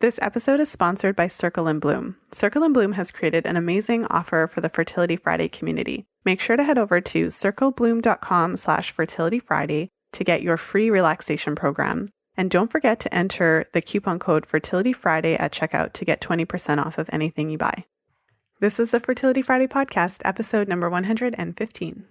This episode is sponsored by Circle and Bloom. Circle and Bloom has created an amazing offer for the Fertility Friday community. Make sure to head over to circlebloom.com/fertilityfriday to get your free relaxation program. And don't forget to enter the coupon code Fertility Friday at checkout to get 20% off of anything you buy. This is the Fertility Friday podcast, episode number 115.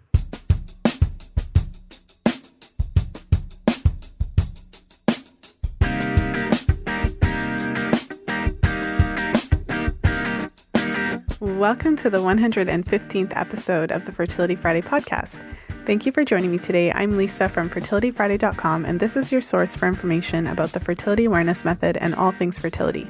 Welcome to the 115th episode of the Fertility Friday podcast. Thank you for joining me today. I'm Lisa from FertilityFriday.com, and this is your source for information about the fertility awareness method and all things fertility.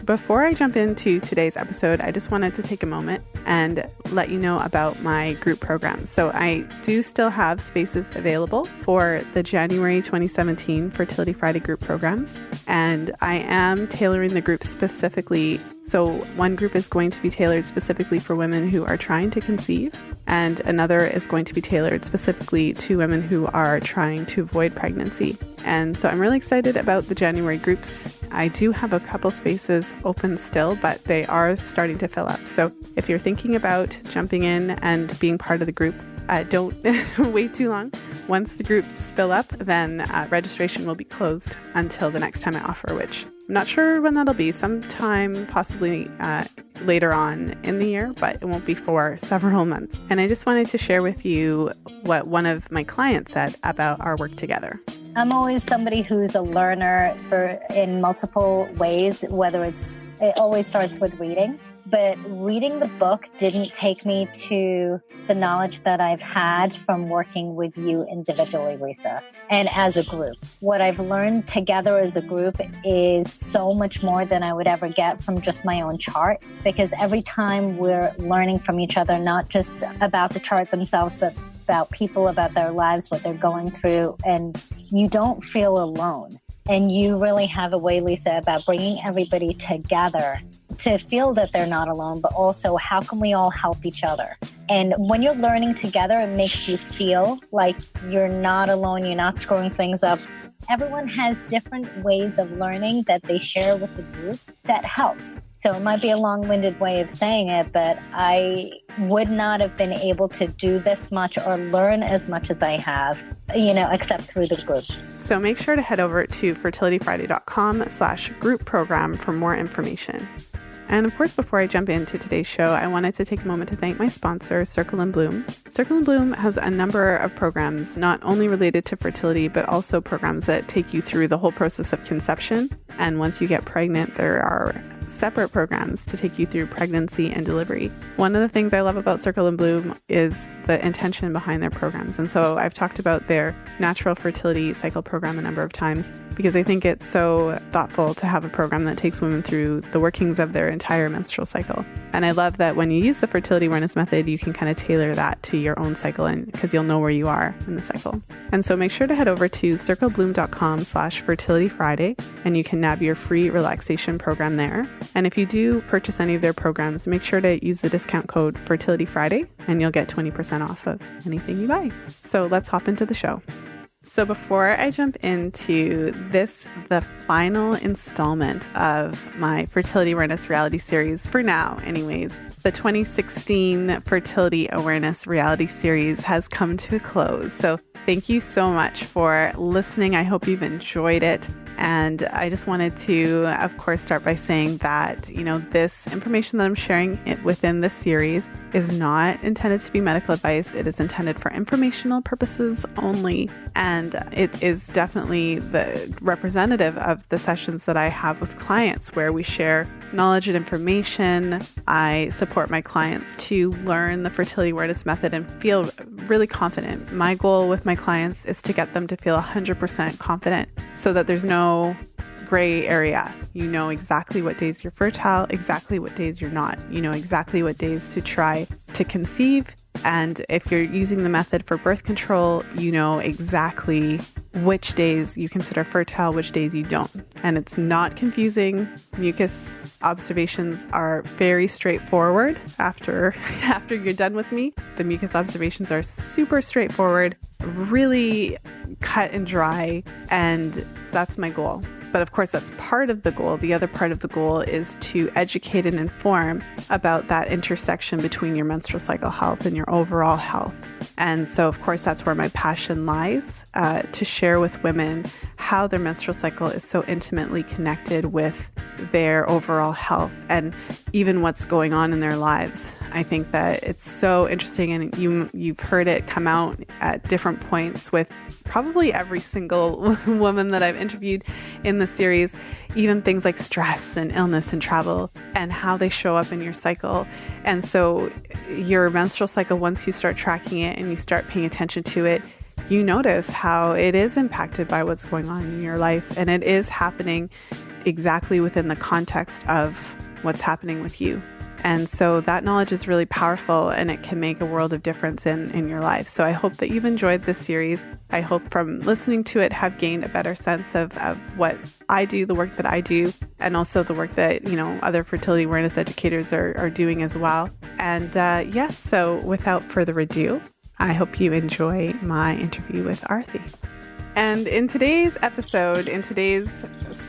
Before I jump into today's episode, I just wanted to take a moment and let you know about my group programs. So I do still have spaces available for the January 2017 Fertility Friday group programs, and I am tailoring the group specifically. So one group is going to be tailored specifically for women who are trying to conceive, and another is going to be tailored specifically to women who are trying to avoid pregnancy. And so I'm really excited about the January groups. I do have a couple spaces open still, but they are starting to fill up. So if you're thinking about jumping in and being part of the group, don't wait too long. Once the groups fill up, then registration will be closed until the next time I offer, which I'm not sure when that'll be, sometime possibly later on in the year, but it won't be for several months. And I just wanted to share with you what one of my clients said about our work together. I'm always somebody who's a learner in multiple ways, it always starts with reading. But reading the book didn't take me to the knowledge that I've had from working with you individually, Lisa, and as a group. What I've learned together as a group is so much more than I would ever get from just my own chart, because every time we're learning from each other, not just about the chart themselves, but about people, about their lives, what they're going through, and you don't feel alone. And you really have a way, Lisa, about bringing everybody together to feel that they're not alone, but also how can we all help each other? And when you're learning together, it makes you feel like you're not alone, you're not screwing things up. Everyone has different ways of learning that they share with the group that helps. So it might be a long-winded way of saying it, but I would not have been able to do this much or learn as much as I have, except through the group. So make sure to head over to fertilityfriday.com/group program for more information. And of course, before I jump into today's show, I wanted to take a moment to thank my sponsor, Circle and Bloom. Circle and Bloom has a number of programs, not only related to fertility, but also programs that take you through the whole process of conception. And once you get pregnant, there are separate programs to take you through pregnancy and delivery. One of the things I love about Circle and Bloom is the intention behind their programs. And so I've talked about their natural fertility cycle program a number of times because I think it's so thoughtful to have a program that takes women through the workings of their entire menstrual cycle. And I love that when you use the fertility awareness method, you can kind of tailor that to your own cycle, and because you'll know where you are in the cycle. And so make sure to head over to circlebloom.com/fertilityfriday and you can nab your free relaxation program there. And if you do purchase any of their programs, make sure to use the discount code Fertility Friday and you'll get 20% off of anything you buy. So let's hop into the show. So before I jump into this, the final installment of my Fertility Awareness reality series, for now anyways, the 2016 Fertility Awareness reality series has come to a close. So thank you so much for listening. I hope you've enjoyed it. And I just wanted to, of course, start by saying that, this information that I'm sharing within this series is not intended to be medical advice. It is intended for informational purposes only. And it is definitely the representative of the sessions that I have with clients where we share knowledge and information. I support my clients to learn the fertility awareness method and feel really confident. My goal with my clients is to get them to feel 100% confident so that there's no gray area. You know exactly what days you're fertile, exactly what days you're not. You know exactly what days to try to conceive. And if you're using the method for birth control, you know exactly which days you consider fertile, which days you don't. And it's not confusing. Mucus observations are very straightforward after you're done with me. The mucus observations are super straightforward, really cut and dry, and that's my goal. But of course, that's part of the goal. The other part of the goal is to educate and inform about that intersection between your menstrual cycle health and your overall health. And so, of course, that's where my passion lies, to share with women how their menstrual cycle is so intimately connected with their overall health and even what's going on in their lives. I think that it's so interesting, and you've heard it come out at different points with probably every single woman that I've interviewed in the series, even things like stress and illness and travel and how they show up in your cycle. And so your menstrual cycle, once you start tracking it and you start paying attention to it, you notice how it is impacted by what's going on in your life, and it is happening exactly within the context of what's happening with you. And so that knowledge is really powerful, and it can make a world of difference in your life. So I hope that you've enjoyed this series. I hope from listening to it have gained a better sense of what I do, the work that I do, and also the work that, other fertility awareness educators are doing as well. And yes, so without further ado, I hope you enjoy my interview with Arthi. And in today's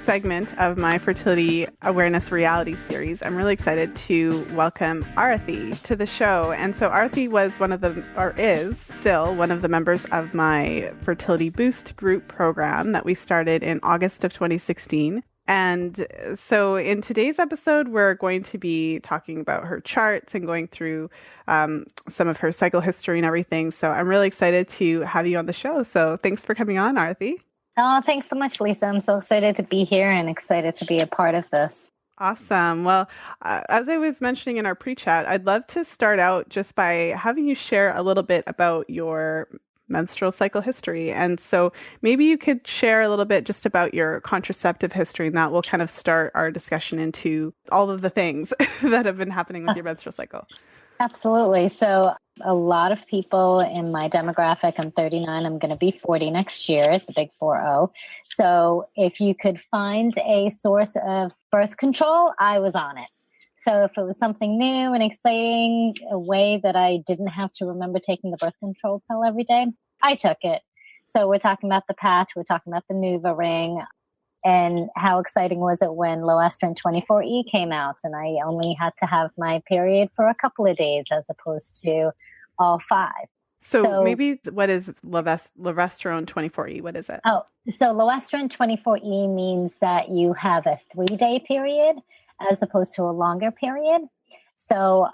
segment of my Fertility Awareness Reality Series, I'm really excited to welcome Arthi to the show. And so Arthi is still one of the members of my Fertility Boost group program that we started in August of 2016. And so in today's episode, we're going to be talking about her charts and going through some of her cycle history and everything. So I'm really excited to have you on the show. So thanks for coming on, Arthi. Oh, thanks so much, Lisa. I'm so excited to be here and excited to be a part of this. Awesome. Well, as I was mentioning in our pre-chat, I'd love to start out just by having you share a little bit about your menstrual cycle history. And so maybe you could share a little bit just about your contraceptive history, and that will kind of start our discussion into all of the things that have been happening with your menstrual cycle. Absolutely. So a lot of people in my demographic, I'm 39, I'm going to be 40 next year, the big 40. So if you could find a source of birth control, I was on it. So if it was something new and exciting, a way that I didn't have to remember taking the birth control pill every day, I took it. So we're talking about the patch, we're talking about the Nuva ring, and how exciting was it when low estrogen 24E came out and I only had to have my period for a couple of days as opposed to all 5. So maybe what is Lovestrone 24E? What is it? Oh, so Lovestrone 24E means that you have a 3-day period as opposed to a longer period. So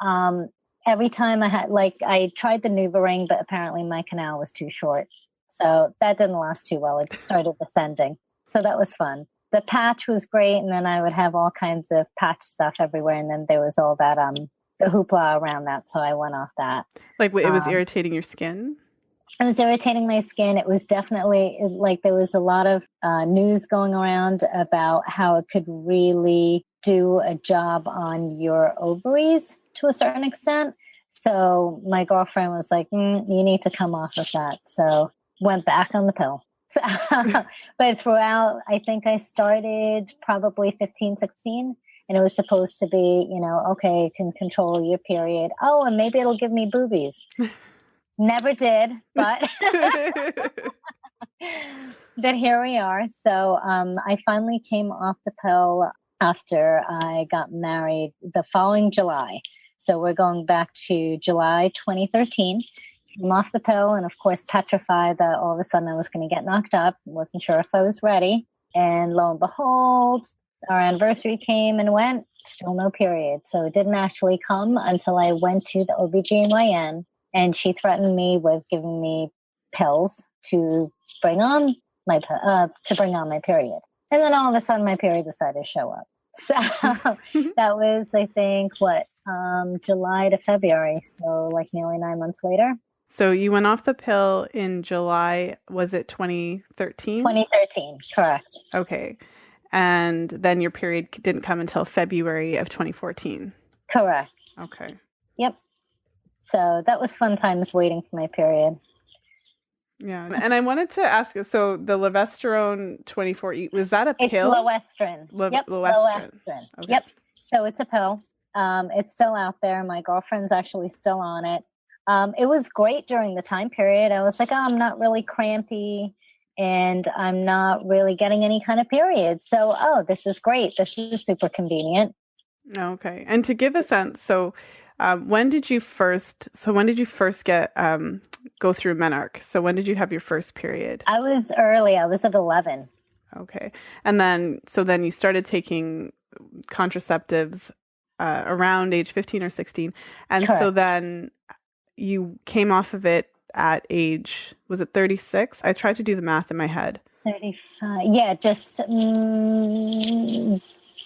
every time I tried the Nuva ring, but apparently my canal was too short. So that didn't last too well. It started descending. So that was fun. The patch was great. And then I would have all kinds of patch stuff everywhere. And then there was all that, the hoopla around that. So I went off that. Like it was irritating your skin? It was irritating my skin. It was definitely there was a lot of news going around about how it could really do a job on your ovaries to a certain extent. So my girlfriend was like, you need to come off of that. So went back on the pill. But throughout, I think I started probably 15, 16. And it was supposed to be, okay, you can control your period. Oh, and maybe it'll give me boobies. Never did, but but here we are. So I finally came off the pill after I got married the following July. So we're going back to July 2013. Came off the pill and, of course, petrified that all of a sudden I was going to get knocked up. Wasn't sure if I was ready. And lo and behold, our anniversary came and went. Still no period. So it didn't actually come until I went to the OBGYN. And she threatened me with giving me pills to bring on my period. And then all of a sudden my period decided to show up. So that was, I think, July to February. So like nearly 9 months later. So you went off the pill in July, was it 2013? 2013, correct. Okay. And then your period didn't come until February of 2014. Correct. Okay. Yep. So that was fun times waiting for my period. Yeah. And I wanted to ask, so the Lovestrone 24E, was that a pill? It's Lovestrone. Yep. Lovestrone. Okay. Yep. So it's a pill. It's still out there. My girlfriend's actually still on it. It was great during the time period. I was like, I'm not really crampy. and I'm not really getting any kind of period. So, oh, this is great. This is super convenient. Okay. And to give a sense, so when did you first get go through menarche? So when did you have your first period? I was early. I was at 11. Okay. And then you started taking contraceptives around age 15 or 16. And Correct. So then you came off of it at age, was it 36? I tried to do the math in my head. 35.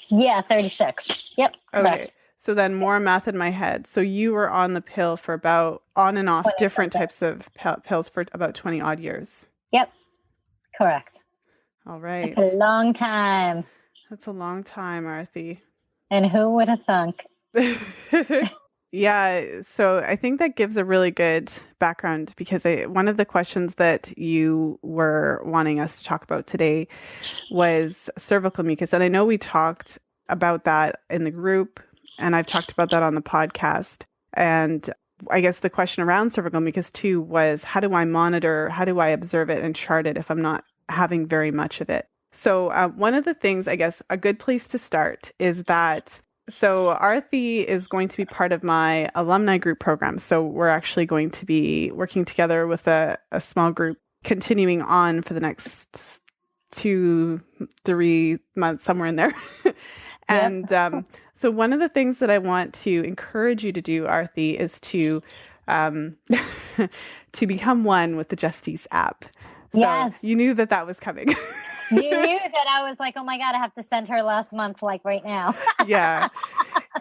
Yeah, 36. Yep. Okay. Correct. So then more math in my head. So you were on the pill for about on and off different types of pills for about 20 odd years. Yep. Correct. All right. That's a long time. That's a long time, Arthi. And who would have thunk? Yeah, so I think that gives a really good background because one of the questions that you were wanting us to talk about today was cervical mucus. And I know we talked about that in the group, and I've talked about that on the podcast. And I guess the question around cervical mucus too was, how do I monitor, how do I observe it and chart it if I'm not having very much of it? So one of the things, I guess, a good place to start is that so Arthi is going to be part of my alumni group program. So we're actually going to be working together with a small group continuing on for the next 2-3 months, somewhere in there. And so one of the things that I want to encourage you to do, Arthi, is to to become one with the Justice app. So yes. You knew that was coming. You knew that I was like, oh my God, I have to send her last month, like right now. Yeah.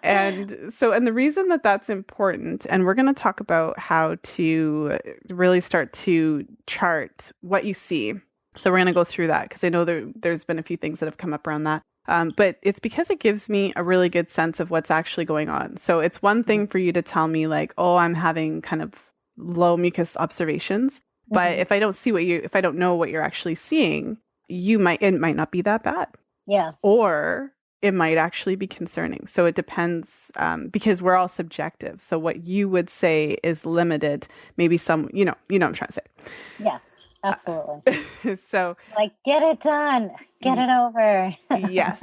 And the reason that that's important, and we're going to talk about how to really start to chart what you see. So we're going to go through that because I know there's been a few things that have come up around that. But it's because it gives me a really good sense of what's actually going on. So it's one thing for you to tell me like, oh, I'm having kind of low mucus observations. But if I don't see if I don't know what you're actually seeing, it might not be that bad. Yeah. Or it might actually be concerning. So it depends, because we're all subjective. So what you would say is limited, maybe you know what I'm trying to say. Yes, absolutely. So like, get it done, get it over. Yes.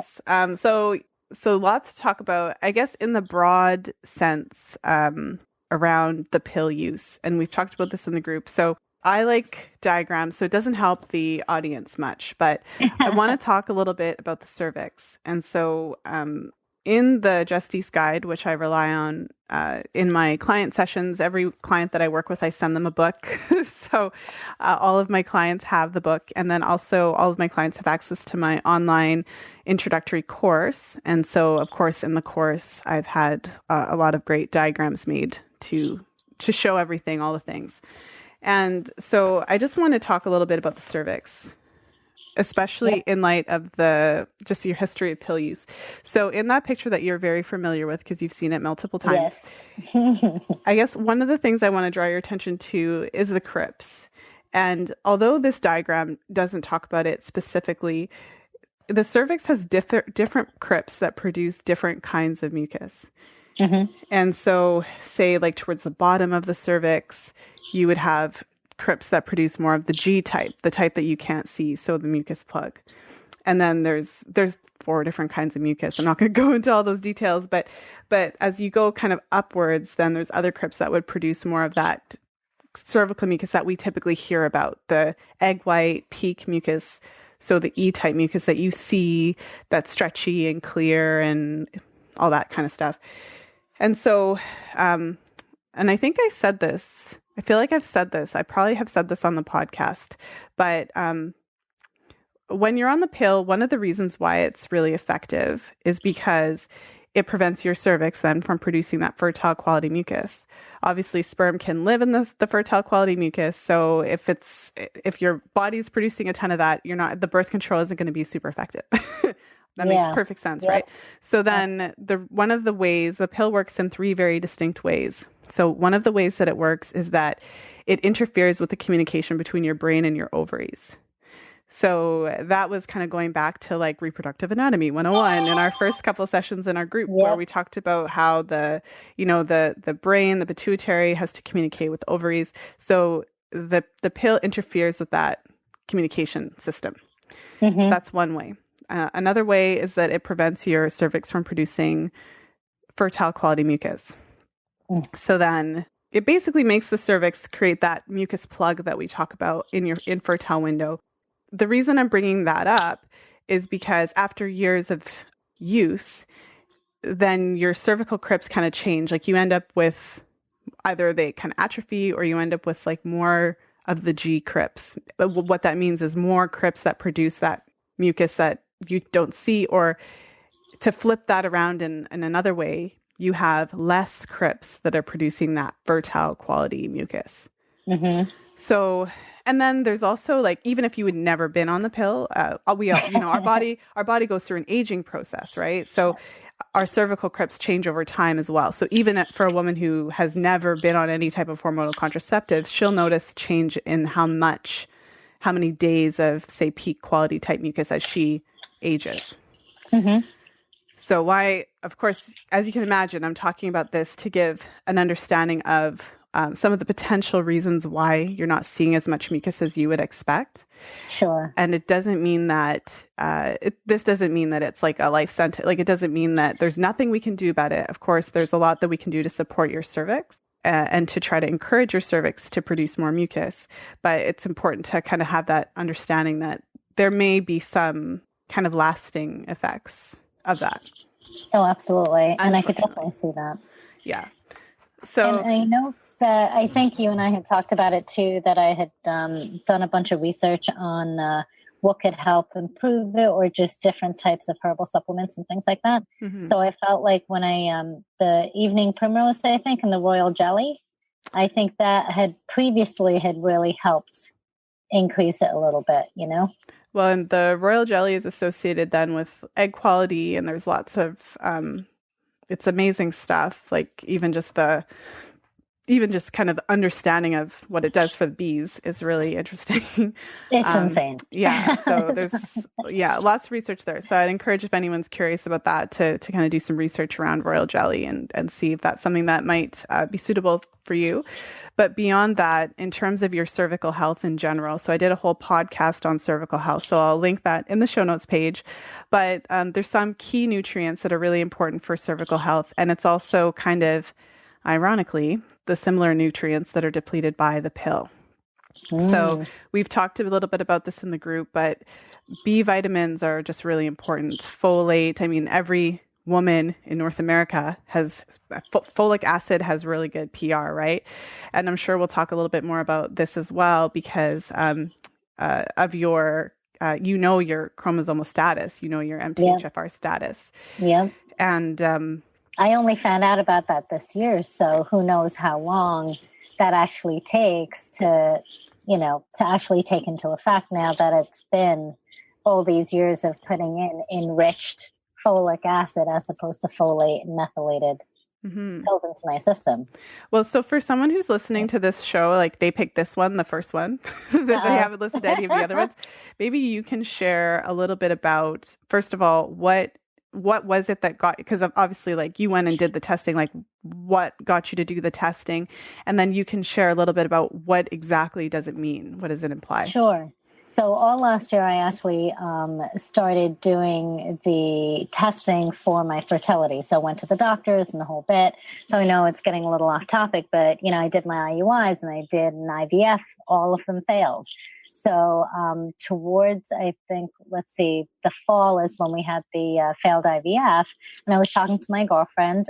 So lots to talk about, I guess, in the broad sense, around the pill use. And we've talked about this in the group. So I like diagrams, so it doesn't help the audience much, but I want to talk a little bit about the cervix. And so in the Justice Guide, which I rely on in my client sessions, every client that I work with, I send them a book. So all of my clients have the book. And then also all of my clients have access to my online introductory course. And so, of course, in the course, I've had a lot of great diagrams made to show everything, all the things. And so I just want to talk a little bit about the cervix, especially in light of just your history of pill use. So in that picture that you're very familiar with, because you've seen it multiple times, yes. I guess one of the things I want to draw your attention to is the crypts. And although this diagram doesn't talk about it specifically, the cervix has different crypts that produce different kinds of mucus. Mm-hmm. And so say like towards the bottom of the cervix, you would have crypts that produce more of the G type, the type that you can't see, so the mucus plug. And then there's 4 different kinds of mucus. I'm not going to go into all those details, but as you go kind of upwards, then there's other crypts that would produce more of that cervical mucus that we typically hear about, the egg white, peak mucus, so the E-type mucus that you see that's stretchy and clear and all that kind of stuff. And so, and I think I said this, I feel like I've said this, I probably have said this on the podcast, but when you're on the pill, one of the reasons why it's really effective is because it prevents your cervix then from producing that fertile quality mucus. Obviously, sperm can live in the fertile quality mucus. So if your body's producing a ton of that, the birth control isn't going to be super effective. That makes perfect sense, right? So then one of the ways the pill works in 3 very distinct ways. So one of the ways that it works is that it interferes with the communication between your brain and your ovaries. So that was kind of going back to like reproductive anatomy 101 in our first couple of sessions in our group, where we talked about how the brain, the pituitary has to communicate with ovaries. So the pill interferes with that communication system. Mm-hmm. That's one way. Another way is that it prevents your cervix from producing fertile quality mucus. So then it basically makes the cervix create that mucus plug that we talk about in your infertile window. The reason I'm bringing that up is because after years of use, then your cervical crypts kind of change. Like you end up with either they kind of atrophy or you end up with like more of the G crypts. But what that means is more crypts that produce that mucus that you don't see, or to flip that around in another way, you have less crypts that are producing that fertile quality mucus. Mm-hmm. So, and then there's also like, even if you had never been on the pill, our body goes through an aging process, right? So our cervical crypts change over time as well. So even for a woman who has never been on any type of hormonal contraceptives, she'll notice change in how many days of, say, peak quality type mucus as she ages. Mm-hmm. So why, of course, as you can imagine, I'm talking about this to give an understanding of some of the potential reasons why you're not seeing as much mucus as you would expect. Sure. And it doesn't mean that, this doesn't mean that it's like a life sentence. Like it doesn't mean that there's nothing we can do about it. Of course, there's a lot that we can do to support your cervix and to try to encourage your cervix to produce more mucus. But it's important to kind of have that understanding that there may be some kind of lasting effects of that. Oh, absolutely. And I could definitely see that. Yeah. So, and I know that I think you and I had talked about it too, that I had done a bunch of research on what could help improve it, or just different types of herbal supplements and things like that. Mm-hmm. So I felt like when the evening primrose, I think, and the royal jelly, I think that had really helped increase it a little bit, you know? Well, and the royal jelly is associated then with egg quality, and there's lots of, it's amazing stuff. Like even just kind of understanding of what it does for the bees is really interesting. It's insane. Yeah. So there's, lots of research there. So I'd encourage, if anyone's curious about that, to kind of do some research around royal jelly and see if that's something that might be suitable for you. But beyond that, in terms of your cervical health in general, so I did a whole podcast on cervical health, so I'll link that in the show notes page. But there's some key nutrients that are really important for cervical health. And it's also kind of, ironically, the similar nutrients that are depleted by the pill. So we've talked a little bit about this in the group, but B vitamins are just really important. Folate, I mean, every woman in North America has folic acid has really good PR, right? And I'm sure we'll talk a little bit more about this as well because of your, your chromosomal status, your MTHFR status. Yeah. And I only found out about that this year, so who knows how long that actually takes to actually take into effect now that it's been all these years of putting in enriched folic acid as opposed to folate and methylated pills into my system. Well, so for someone who's listening to this show, like they picked this one, the first one, that they haven't listened to any of the other ones, maybe you can share a little bit about, first of all, what was it that got, because obviously like you went and did the testing, like what got you to do the testing? And then you can share a little bit about what exactly does it mean? What does it imply? Sure. So all last year, I actually started doing the testing for my fertility. So I went to the doctors and the whole bit. So I know it's getting a little off topic, but, I did my IUIs and I did an IVF. All of them failed. So towards, I think, the fall is when we had the failed IVF. And I was talking to my girlfriend,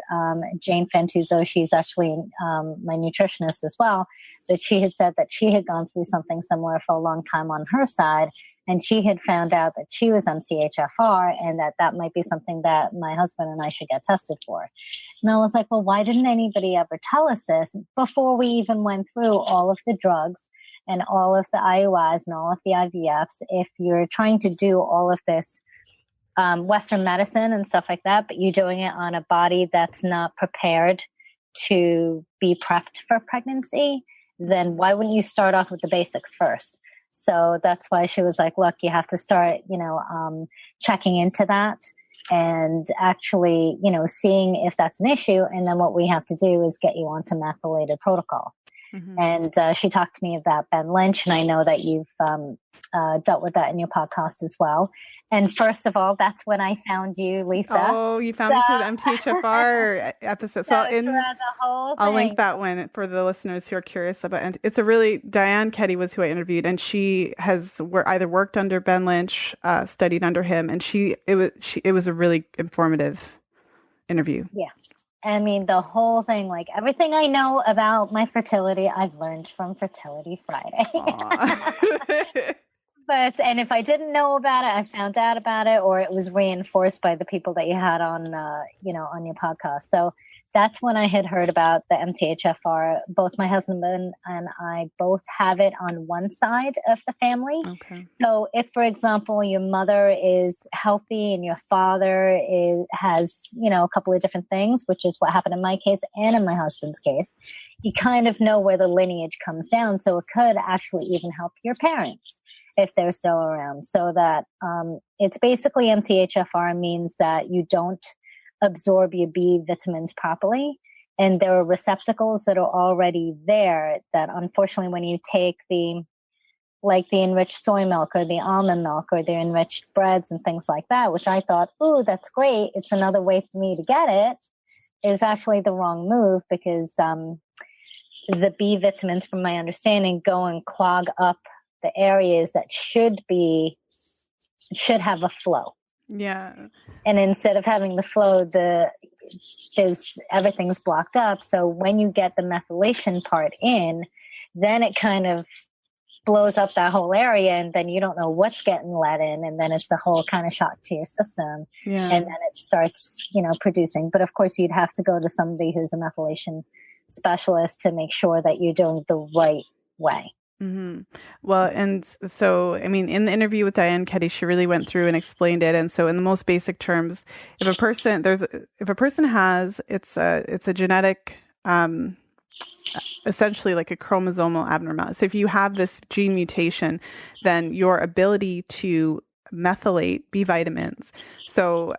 Jane Fentuzo. She's actually my nutritionist as well. But she had said that she had gone through something similar for a long time on her side. And she had found out that she was MTHFR and that might be something that my husband and I should get tested for. And I was like, well, why didn't anybody ever tell us this before we even went through all of the drugs and all of the IUIs and all of the IVFs? If you're trying to do all of this Western medicine and stuff like that, but you're doing it on a body that's not prepared to be prepped for pregnancy, then why wouldn't you start off with the basics first? So that's why she was like, look, you have to start, checking into that and actually, seeing if that's an issue. And then what we have to do is get you onto methylated protocol. Mm-hmm. And she talked to me about Ben Lynch, and I know that you've dealt with that in your podcast as well. And first of all, that's when I found you, Lisa. Oh, you found me through the MTHFR episode. So I'll link that one for the listeners who are curious about. And it's Diane Keddy was who I interviewed, and she has either worked under Ben Lynch, studied under him, and it was a really informative interview. Yeah. I mean, the whole thing, like everything I know about my fertility, I've learned from Fertility Friday. And if I didn't know about it, I found out about it, or it was reinforced by the people that you had on, on your podcast. So that's when I had heard about the MTHFR. Both my husband and I both have it on one side of the family. Okay. So if, for example, your mother is healthy and your father has, a couple of different things, which is what happened in my case and in my husband's case, you kind of know where the lineage comes down. So it could actually even help your parents if they're still around. So that it's basically MTHFR means that you don't absorb your B vitamins properly. And there are receptacles that are already there that unfortunately when you take the enriched soy milk or the almond milk or the enriched breads and things like that, which I thought, ooh, that's great. It's another way for me to get it, is actually the wrong move because the B vitamins, from my understanding, go and clog up the areas that should have a flow. Yeah. And instead of having the flow, everything's blocked up. So when you get the methylation part in, then it kind of blows up that whole area, and then you don't know what's getting let in, and then it's the whole kind of shock to your system. Yeah. And then it starts, producing. But of course, you'd have to go to somebody who's a methylation specialist to make sure that you're doing it the right way. Mm-hmm. Well, and so, I mean, in the interview with Diane Keddy, she really went through and explained it. And so in the most basic terms, if a person has, it's a genetic, essentially like a chromosomal abnormality. So if you have this gene mutation, then your ability to methylate B vitamins. So,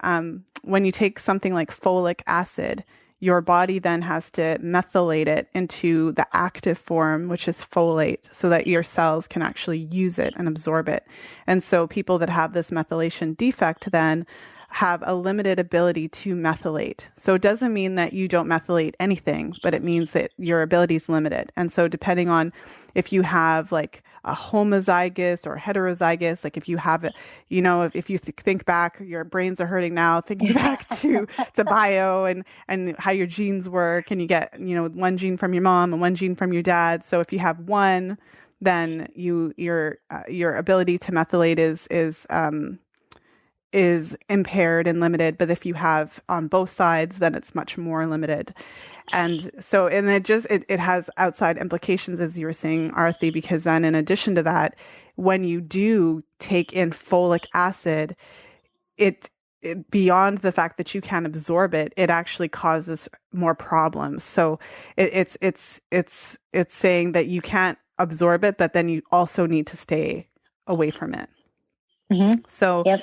when you take something like folic acid, your body then has to methylate it into the active form, which is folate, so that your cells can actually use it and absorb it. And so people that have this methylation defect then have a limited ability to methylate. So it doesn't mean that you don't methylate anything, but it means that your ability is limited. And so depending on if you have like a homozygous or heterozygous, like if you have it, if you think back, your brains are hurting now, thinking back to bio and how your genes work, and you get, one gene from your mom and one gene from your dad. So if you have one, then your ability to methylate is impaired and limited, but if you have on both sides, then it's much more limited. And so, and it has outside implications, as you were saying, Arthi, because then in addition to that, when you do take in folic acid, it beyond the fact that you can't absorb it, it actually causes more problems. So it's saying that you can't absorb it, but then you also need to stay away from it. Mm-hmm. So, yep.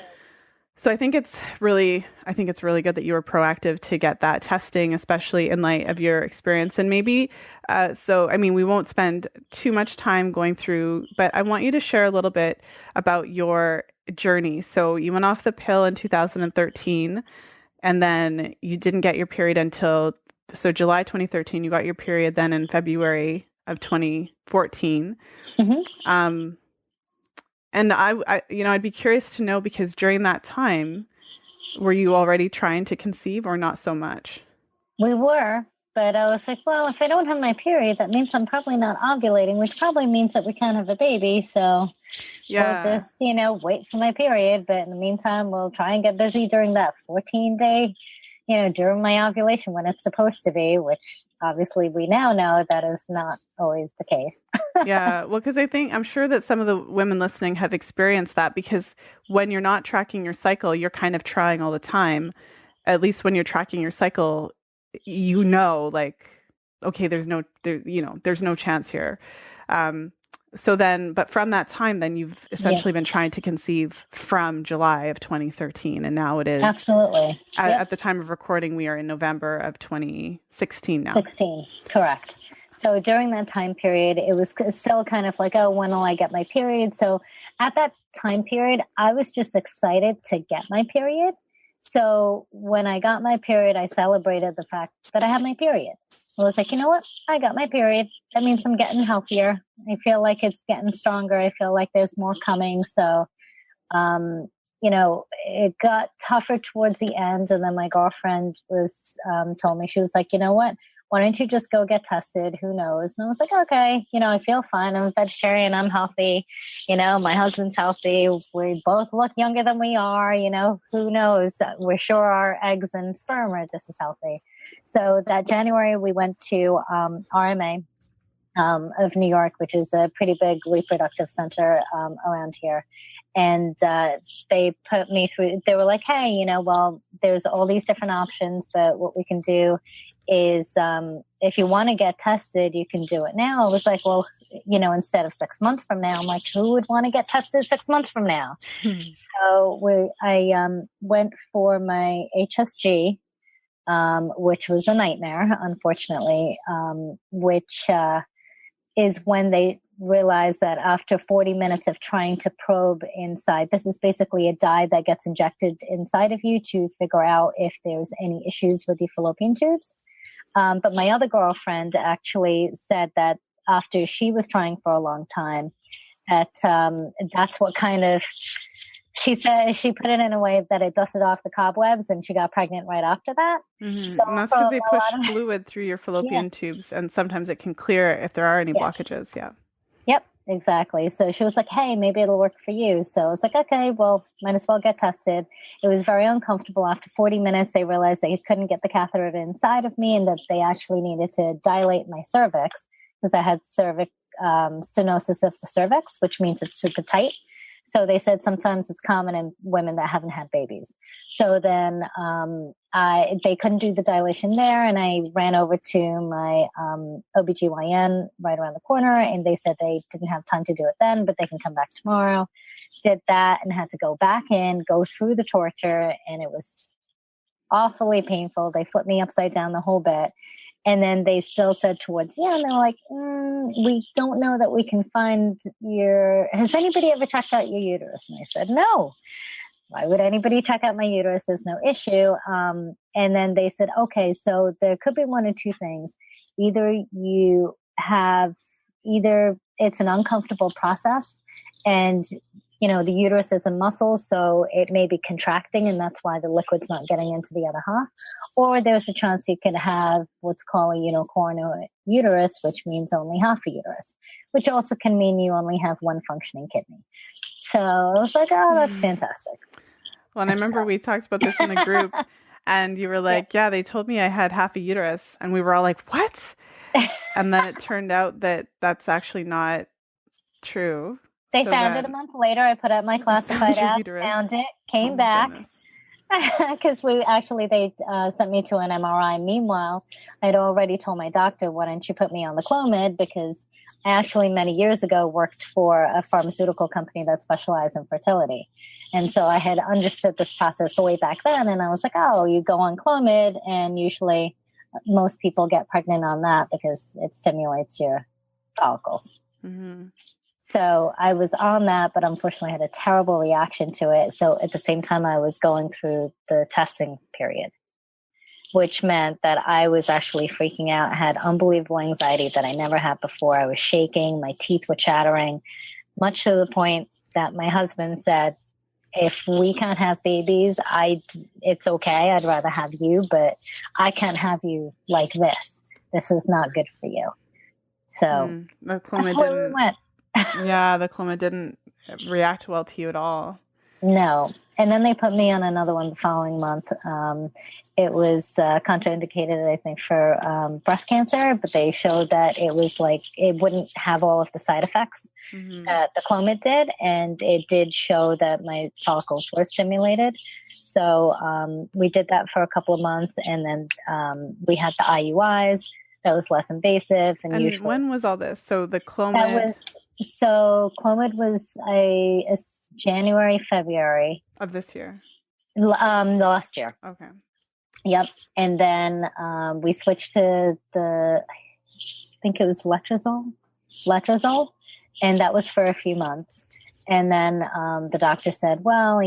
So I think it's really good that you were proactive to get that testing, especially in light of your experience. And maybe, we won't spend too much time going through, but I want you to share a little bit about your journey. So you went off the pill in 2013, and then you didn't get your period until July 2013. You got your period then in February of 2014. Mm-hmm. And I'd be curious to know, because during that time, were you already trying to conceive or not so much? We were, but I was like, well, if I don't have my period, that means I'm probably not ovulating, which probably means that we can't have a baby. So we'll just, wait for my period. But in the meantime, we'll try and get busy during that 14-day, during my ovulation when it's supposed to be, which obviously we now know that is not always the case. Yeah, well, because I'm sure that some of the women listening have experienced that, because when you're not tracking your cycle, you're kind of trying all the time. At least when you're tracking your cycle, like, okay, there's no chance here. But from that time, then you've essentially been trying to conceive from July of 2013, and now it is. Absolutely. At the time of recording, we are in November of 2016 now. 16, correct. So during that time period, it was still kind of like, oh, when will I get my period? So at that time period, I was just excited to get my period. So when I got my period, I celebrated the fact that I had my period. I was like, you know what? I got my period. That means I'm getting healthier. I feel like it's getting stronger. I feel like there's more coming. So, it got tougher towards the end. And then my girlfriend told me, she was like, you know what? Why don't you just go get tested? Who knows? And I was like, okay, I feel fine. I'm a vegetarian. I'm healthy. My husband's healthy. We both look younger than we are. Who knows? We're sure our eggs and sperm are just as healthy. So that January, we went to RMA of New York, which is a pretty big reproductive center around here. And they put me through, they were like, hey, well, there's all these different options, but what we can do is if you want to get tested, you can do it now. I was like, well, instead of 6 months from now, I'm like, who would want to get tested 6 months from now? So I went for my HSG, which was a nightmare, unfortunately, which is when they realized that after 40 minutes of trying to probe inside, this is basically a dye that gets injected inside of you to figure out if there's any issues with the fallopian tubes. But my other girlfriend actually said that after she was trying for a long time, that that's what kind of, she said she put it in a way that it dusted off the cobwebs and she got pregnant right after that. Mm-hmm. So and that's because they push fluid through your fallopian tubes, and sometimes it can clear if there are any blockages. Yeah. Yep, exactly. So she was like, hey, maybe it'll work for you. So I was like, okay, well, might as well get tested. It was very uncomfortable. After 40 minutes, they realized they couldn't get the catheter inside of me and that they actually needed to dilate my cervix because I had stenosis of the cervix, which means it's super tight. So they said sometimes it's common in women that haven't had babies. So then they couldn't do the dilation there, and I ran over to my OBGYN right around the corner, and they said they didn't have time to do it then, but they can come back tomorrow. Did that and had to go back in, go through the torture, and it was awfully painful. They flipped me upside down the whole bit. And then they still said towards the end, they're like, we don't know that we can find has anybody ever checked out your uterus? And I said, no. Why would anybody check out my uterus? There's no issue. And then they said, okay, so there could be one of two things. Either it's an uncomfortable process and the uterus is a muscle, so it may be contracting, and that's why the liquid's not getting into the other half. Or there's a chance you could have what's called a unicornuate uterus, which means only half a uterus, which also can mean you only have one functioning kidney. So I was like, oh, that's fantastic. Well, and I remember we talked about this in the group, and you were like, yeah, they told me I had half a uterus, and we were all like, what? And then it turned out that that's actually not true. They found it a month later. I put out my classified app, found it, came back. Because they sent me to an MRI. Meanwhile, I'd already told my doctor, why don't you put me on the Clomid? Because I actually many years ago worked for a pharmaceutical company that specialized in fertility. And so I had understood this process way back then. And I was like, oh, you go on Clomid, and usually most people get pregnant on that because it stimulates your follicles. Mm-hmm. So I was on that, but unfortunately I had a terrible reaction to it. So at the same time, I was going through the testing period, which meant that I was actually freaking out. I had unbelievable anxiety that I never had before. I was shaking. My teeth were chattering, much to the point that my husband said, if we can't have babies, it's okay. I'd rather have you, but I can't have you like this. This is not good for you. So that's where we went. Yeah, the Clomid didn't react well to you at all. No. And then they put me on another one the following month. It was contraindicated, I think, for breast cancer, but they showed that it was like it wouldn't have all of the side effects that the Clomid did. And it did show that my follicles were stimulated. So we did that for a couple of months. And then we had the IUIs. That was less invasive. And when was all this? So the Clomid... Clomid was a January, February of this year. The last year. Okay. Yep. And then we switched to the think it was letrozole, and that was for a few months. And then the doctor said, well,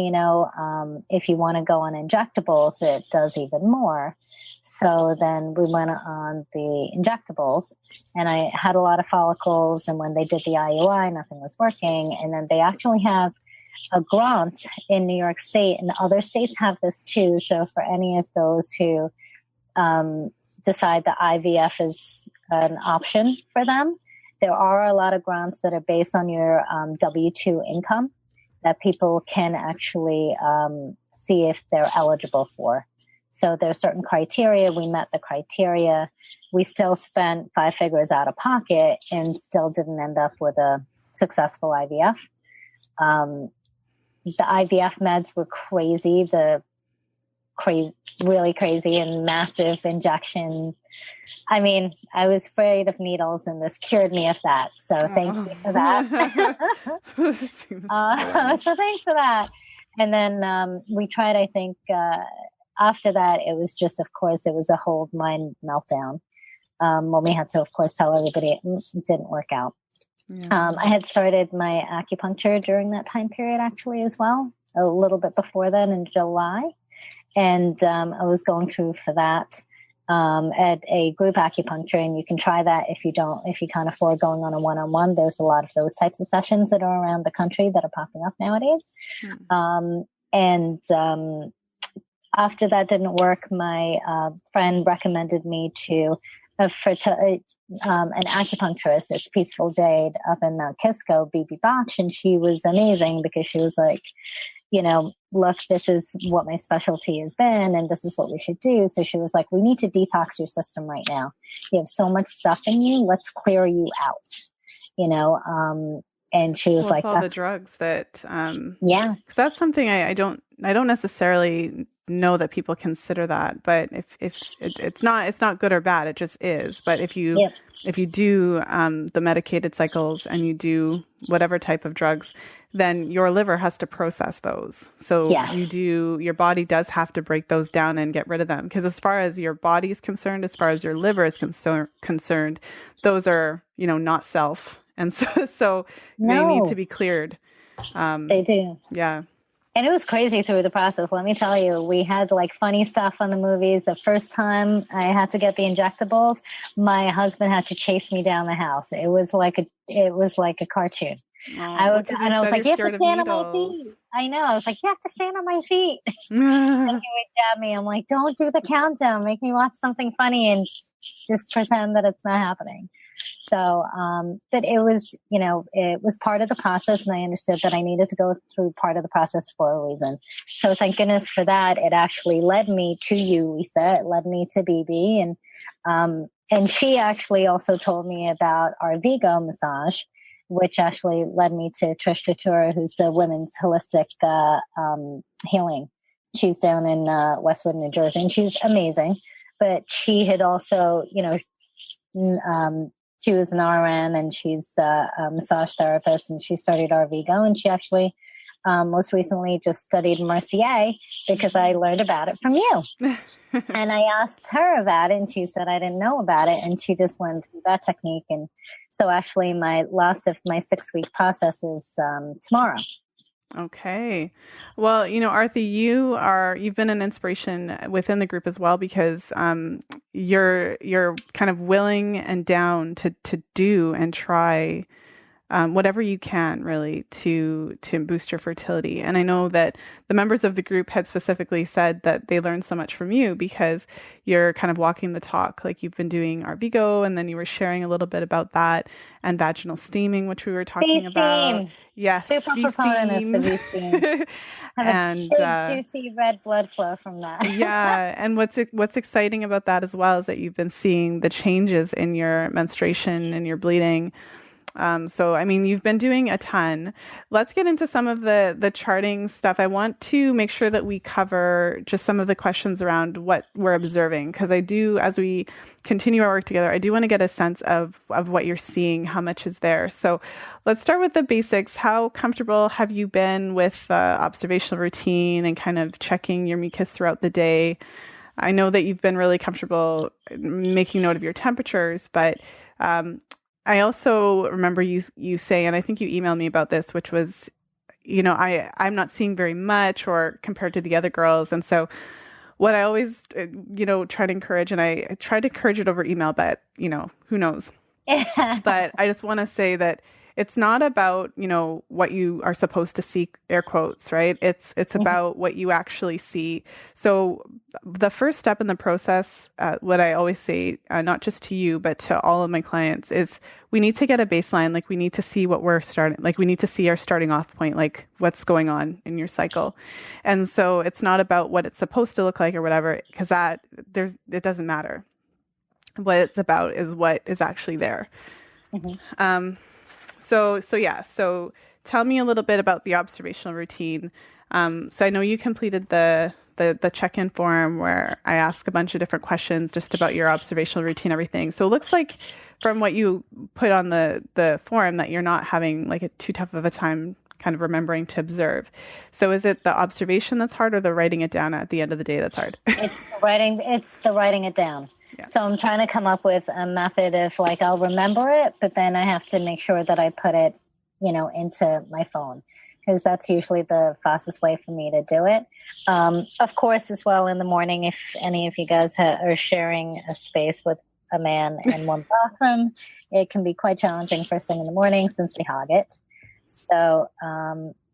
if you want to go on injectables, it does even more. So then we went on the injectables, and I had a lot of follicles. And when they did the IUI, nothing was working. And then they actually have a grant in New York State, and other states have this too. So for any of those who decide that IVF is an option for them, there are a lot of grants that are based on your W-2 income that people can actually see if they're eligible for. So there are certain criteria. We met the criteria. We still spent 5 figures out of pocket and still didn't end up with a successful IVF. The IVF meds were crazy, really crazy and massive injection. I mean, I was afraid of needles, and this cured me of that. So thank you for that. So thanks for that. And then we tried, I think, after that, it was just, of course, it was a whole mind meltdown. When we had to, of course, tell everybody it didn't work out. Yeah. I had started my acupuncture during that time period, actually, as well, a little bit before then in July. And I was going through for that at a group acupuncture, and you can try that if you can't afford going on a one-on-one. There's a lot of those types of sessions that are around the country that are popping up nowadays. After that didn't work, my friend recommended me to an acupuncturist. It's Peaceful Jade up in Mount Kisco, BB Bach, and she was amazing because she was like, look, this is what my specialty has been, and this is what we should do. So she was like, we need to detox your system right now. You have so much stuff in you. Let's clear you out, and she was like, all the drugs that, yeah, 'cause that's something I don't necessarily know that people consider that, but if it's not good or bad, it just is. But if you do the medicated cycles and you do whatever type of drugs, then your liver has to process those. So your body does have to break those down and get rid of them. Because as far as your body is concerned, as far as your liver is concerned, those are, not self. And so they need to be cleared. They do. Yeah. And it was crazy through the process. Let me tell you, we had like funny stuff on the movies. The first time I had to get the injectables, my husband had to chase me down the house. It was like a cartoon. I was like, you have to stand on my feet. I know. I was like, you have to stand on my feet. And he would jab me. I'm like, don't do the countdown. Make me watch something funny and just pretend that it's not happening. So, but it was, it was part of the process, and I understood that I needed to go through part of the process for a reason. So thank goodness for that. It actually led me to you, Lisa. It led me to BB, and she actually also told me about our Vigo massage, which actually led me to Trish Tatura, who's the women's holistic healing. She's down in Westwood, New Jersey, and she's amazing. But she had also, she was an RN, and she's a massage therapist, and she studied our Vigo, and she actually most recently just studied Mercier because I learned about it from you. And I asked her about it, and she said I didn't know about it, and she just went through that technique. And so actually my last of my 6-week process is tomorrow. Okay. Well, Arthi, you've been an inspiration within the group as well, because you're kind of willing and down to do and try whatever you can really to boost your fertility. And I know that the members of the group had specifically said that they learned so much from you because you're kind of walking the talk. Like you've been doing Arvigo, and then you were sharing a little bit about that, and vaginal steaming, which we were talking about. Yes, super proponent of the steam. And big, juicy red blood flow from that. Yeah, and what's exciting about that as well is that you've been seeing the changes in your menstruation and your bleeding. So, I mean, you've been doing a ton. Let's get into some of the charting stuff. I want to make sure that we cover just some of the questions around what we're observing, because I do, as we continue our work together, I do want to get a sense of what you're seeing, how much is there. So let's start with the basics. How comfortable have you been with observational routine and kind of checking your mucus throughout the day? I know that you've been really comfortable making note of your temperatures, but I also remember you saying, and I think you emailed me about this, which was, I'm not seeing very much or compared to the other girls. And so what I always, try to encourage, and I try to encourage it over email, but, who knows? But I just want to say that it's not about, what you are supposed to see, air quotes, right? It's about what you actually see. So the first step in the process, what I always say, not just to you, but to all of my clients, is we need to get a baseline. Like we need to see what we're starting, like we need to see our starting off point, like what's going on in your cycle. And so it's not about what it's supposed to look like or whatever, because it doesn't matter. What it's about is what is actually there. Mm-hmm. So tell me a little bit about the observational routine. So I know you completed the check-in form where I ask a bunch of different questions just about your observational routine, everything. So it looks like from what you put on the form that you're not having like a too tough of a time kind of remembering to observe. So is it the observation that's hard or the writing it down at the end of the day that's hard? It's the writing it down. Yeah. So I'm trying to come up with a method of like, I'll remember it, but then I have to make sure that I put it, into my phone, because that's usually the fastest way for me to do it. Of course, as well in the morning, if any of you guys are sharing a space with a man in one bathroom, it can be quite challenging first thing in the morning since we hog it. So,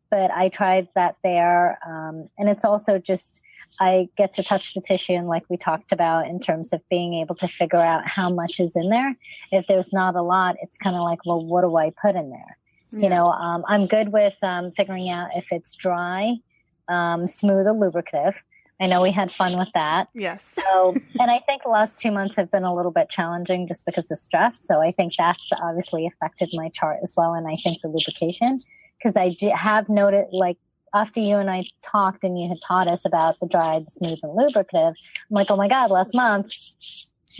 but I tried that there. And it's also just, I get to touch the tissue, and like we talked about in terms of being able to figure out how much is in there. If there's not a lot, it's kind of like, well, what do I put in there? Yeah. I'm good with figuring out if it's dry, smooth, or lubricative. I know we had fun with that. Yes. So, and I think the last 2 months have been a little bit challenging just because of stress. So I think that's obviously affected my chart as well. And I think the lubrication, because I have noted, like, after you and I talked and you had taught us about the dry, the smooth, and lubricative, I'm like, oh my God, last month,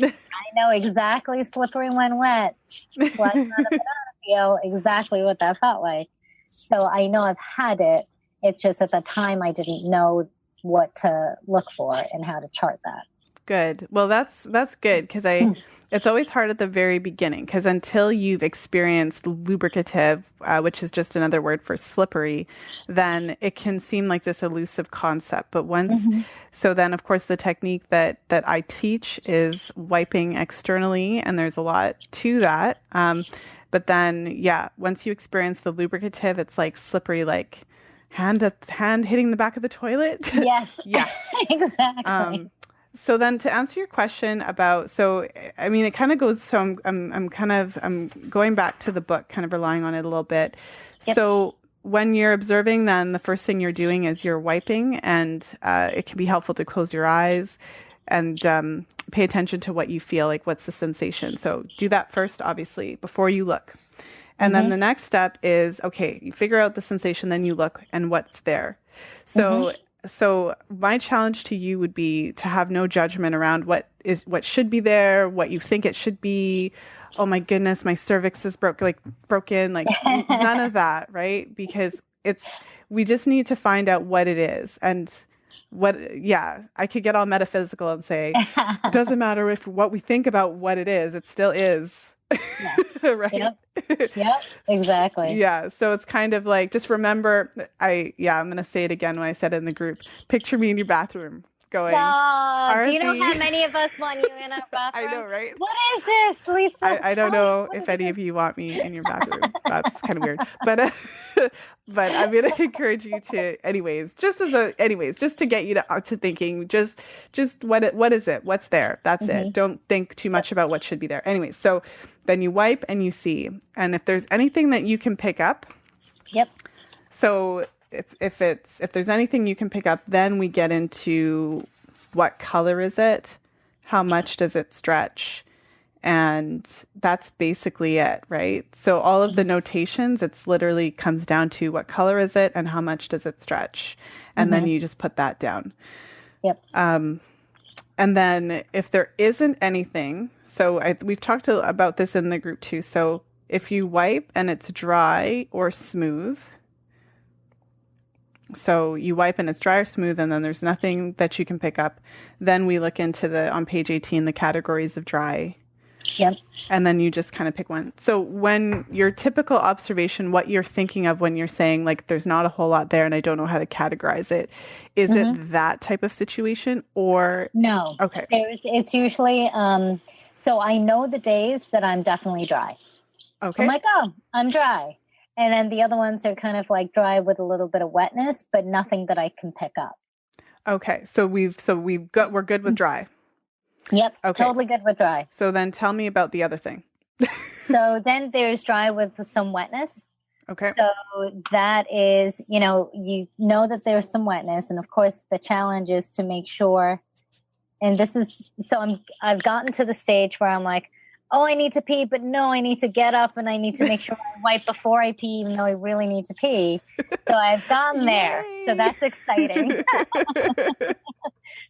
I know exactly slippery when wet. Slice on a banana peel, exactly what that felt like. So I know I've had it. It's just at the time I didn't know what to look for and how to chart that. Good. Well, that's good, because it's always hard at the very beginning, because until you've experienced lubricative, which is just another word for slippery, then it can seem like this elusive concept. But so then of course the technique that I teach is wiping externally, and there's a lot to that. But then, once you experience the lubricative, it's like slippery, like hand hitting the back of the toilet. Yes. Yes. Exactly. So then to answer your question about, it kind of goes, so I'm going back to the book, kind of relying on it a little bit. Yep. So when you're observing, then the first thing you're doing is you're wiping, and it can be helpful to close your eyes and pay attention to what you feel, like what's the sensation. So do that first, obviously, before you look. And then the next step is, okay, you figure out the sensation, then you look and what's there. So my challenge to you would be to have no judgment around what should be there, what you think it should be. Oh my goodness, my cervix is broken, like none of that, right? Because we just need to find out what it is. And I could get all metaphysical and say, it doesn't matter if what we think about what it still is. Yeah. Right. Yep. Exactly. Yeah. So it's kind of like, just remember, I'm going to say it again when I said it in the group, picture me in your bathroom going, do you know how many of us want you in our bathroom? I know, right? What is this, Lisa? I don't know if any of you want me in your bathroom. That's kind of weird. But I'm going to encourage you to, just to get you to thinking, just what is it? What's there? That's it. Don't think too much about what should be there. Anyways, so then you wipe and you see. And if there's anything that you can pick up. Yep. So if there's anything you can pick up, then we get into what color is it? How much does it stretch? And that's basically it, right? So all of the notations, it's literally comes down to what color is it and how much does it stretch? And then you just put that down. Yep. And then if there isn't anything, so we've talked about this in the group too. So if you wipe and it's dry or smooth, So you wipe and it's dry or smooth, and then there's nothing that you can pick up. Then we look into on page 18, the categories of dry. Yep. And then you just kind of pick one. So when your typical observation, what you're thinking of when you're saying like, there's not a whole lot there and I don't know how to categorize it, is it that type of situation or? No. Okay. It's usually, so I know the days that I'm definitely dry. Okay. I'm like, oh, I'm dry. And then the other ones are kind of like dry with a little bit of wetness, but nothing that I can pick up. Okay. So we're good with dry. Yep. Okay. Totally good with dry. So then tell me about the other thing. So then there's dry with some wetness. Okay. So that is, you know that there's some wetness. And of course the challenge is to make sure, and I've gotten to the stage where I'm like, oh, I need to pee, but no, I need to get up and I need to make sure I wipe before I pee, even though I really need to pee. So I've gotten there. So that's exciting.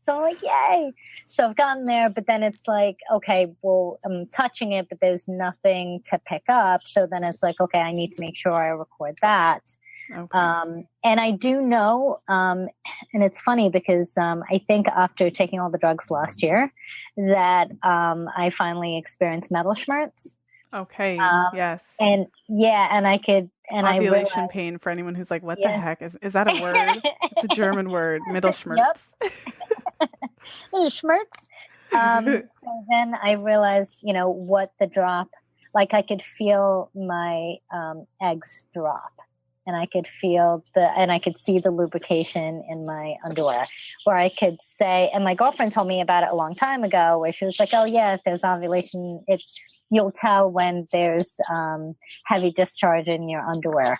So I'm like, yay. So I've gotten there, but then it's like, okay, well, I'm touching it, but there's nothing to pick up. So then it's like, okay, I need to make sure I record that. Okay. And I do know, and it's funny because I think after taking all the drugs last year that I finally experienced metal schmerz. Okay. Yes. And yeah, and I could, and ovulation pain for anyone who's like, what the heck is that a word? It's a German word, Mittelschmerz. Yep. Schmerz. So then I realized, what the drop, like I could feel my eggs drop. And I could and I could see the lubrication in my underwear, where I could say, and my girlfriend told me about it a long time ago, where she was like, oh yeah, if there's ovulation, you'll tell when there's heavy discharge in your underwear.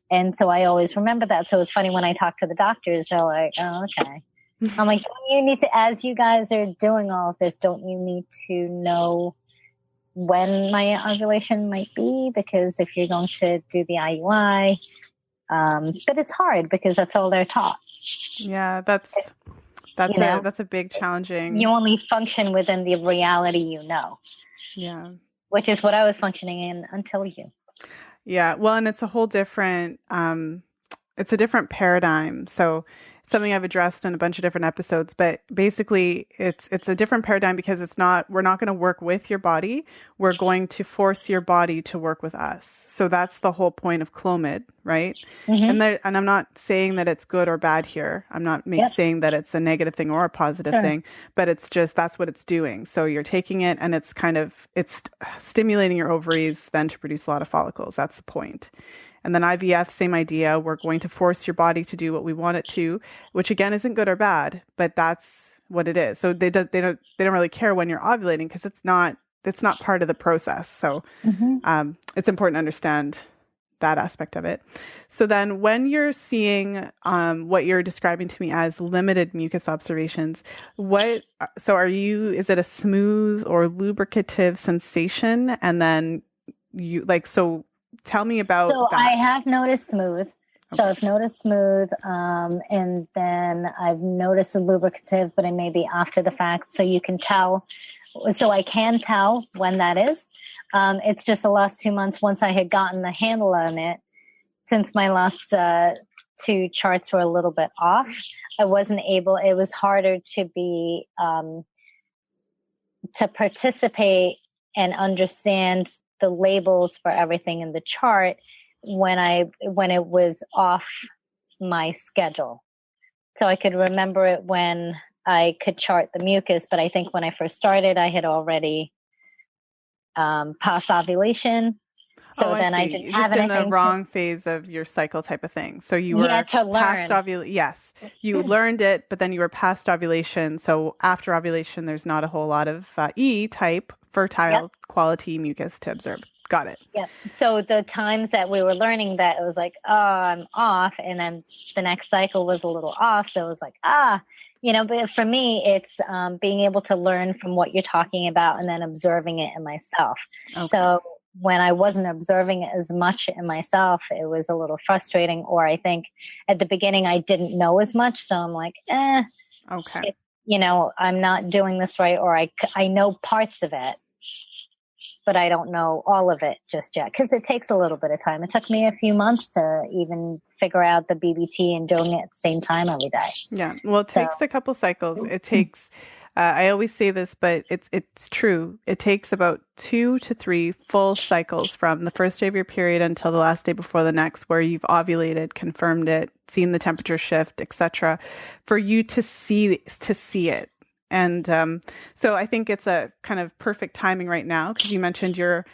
And so I always remember that. So it's funny when I talk to the doctors, they're like, oh, okay. I'm like, don't you need to, as you guys are doing all of this, don't you need to know when my ovulation might be? Because if you're going to do the IUI, but it's hard because that's all they're taught. Yeah, that's a big challenging. You only function within the reality Yeah. Which is what I was functioning in until you. Yeah, well, and it's a whole different, it's a different paradigm. So something I've addressed in a bunch of different episodes, but basically it's a different paradigm because we're not going to work with your body. We're going to force your body to work with us. So that's the whole point of Clomid, right? Mm-hmm. And I'm not saying that it's good or bad here. I'm not saying that it's a negative thing or a positive thing, but it's just, that's what it's doing. So you're taking it and it's stimulating your ovaries then to produce a lot of follicles. That's the point. And then IVF, same idea. We're going to force your body to do what we want it to, which again isn't good or bad, but that's what it is. So they don't really care when you're ovulating because it's not part of the process. So it's important to understand that aspect of it. So then when you're seeing what you're describing to me as limited mucus observations, is it a smooth or lubricative sensation? And then tell me about that. I have noticed smooth. Okay. So I've noticed smooth, and then I've noticed a lubricative, but it may be after the fact. So you can tell. So I can tell when that is. It's just the last 2 months, once I had gotten the handle on it, since my last 2 charts were a little bit off, I wasn't able, it was harder to be, to participate and understand the labels for everything in the chart when it was off my schedule. So I could remember it when I could chart the mucus, but I think when I first started, I had already past ovulation. So then I didn't have anything. In the wrong phase of your cycle type of thing. So you were past ovulation. Yes, you learned it, but then you were past ovulation. So after ovulation, there's not a whole lot of E-type fertile quality mucus to observe. Got it. Yeah. So the times that we were learning that, it was like, oh, I'm off. And then the next cycle was a little off. So it was like, but for me, it's being able to learn from what you're talking about and then observing it in myself. Okay. So when I wasn't observing it as much in myself, it was a little frustrating. Or I think at the beginning, I didn't know as much. So I'm like, okay. I'm not doing this right. Or I know parts of it. but I don't know all of it just yet because it takes a little bit of time. It took me a few months to even figure out the BBT and doing it at the same time every day. Yeah. Well, it takes a couple cycles. It takes, I always say this, but it's true. It takes about 2 to 3 full cycles from the first day of your period until the last day before the next, where you've ovulated, confirmed it, seen the temperature shift, etc., for you to see it. And so I think it's a kind of perfect timing right now, because you mentioned you're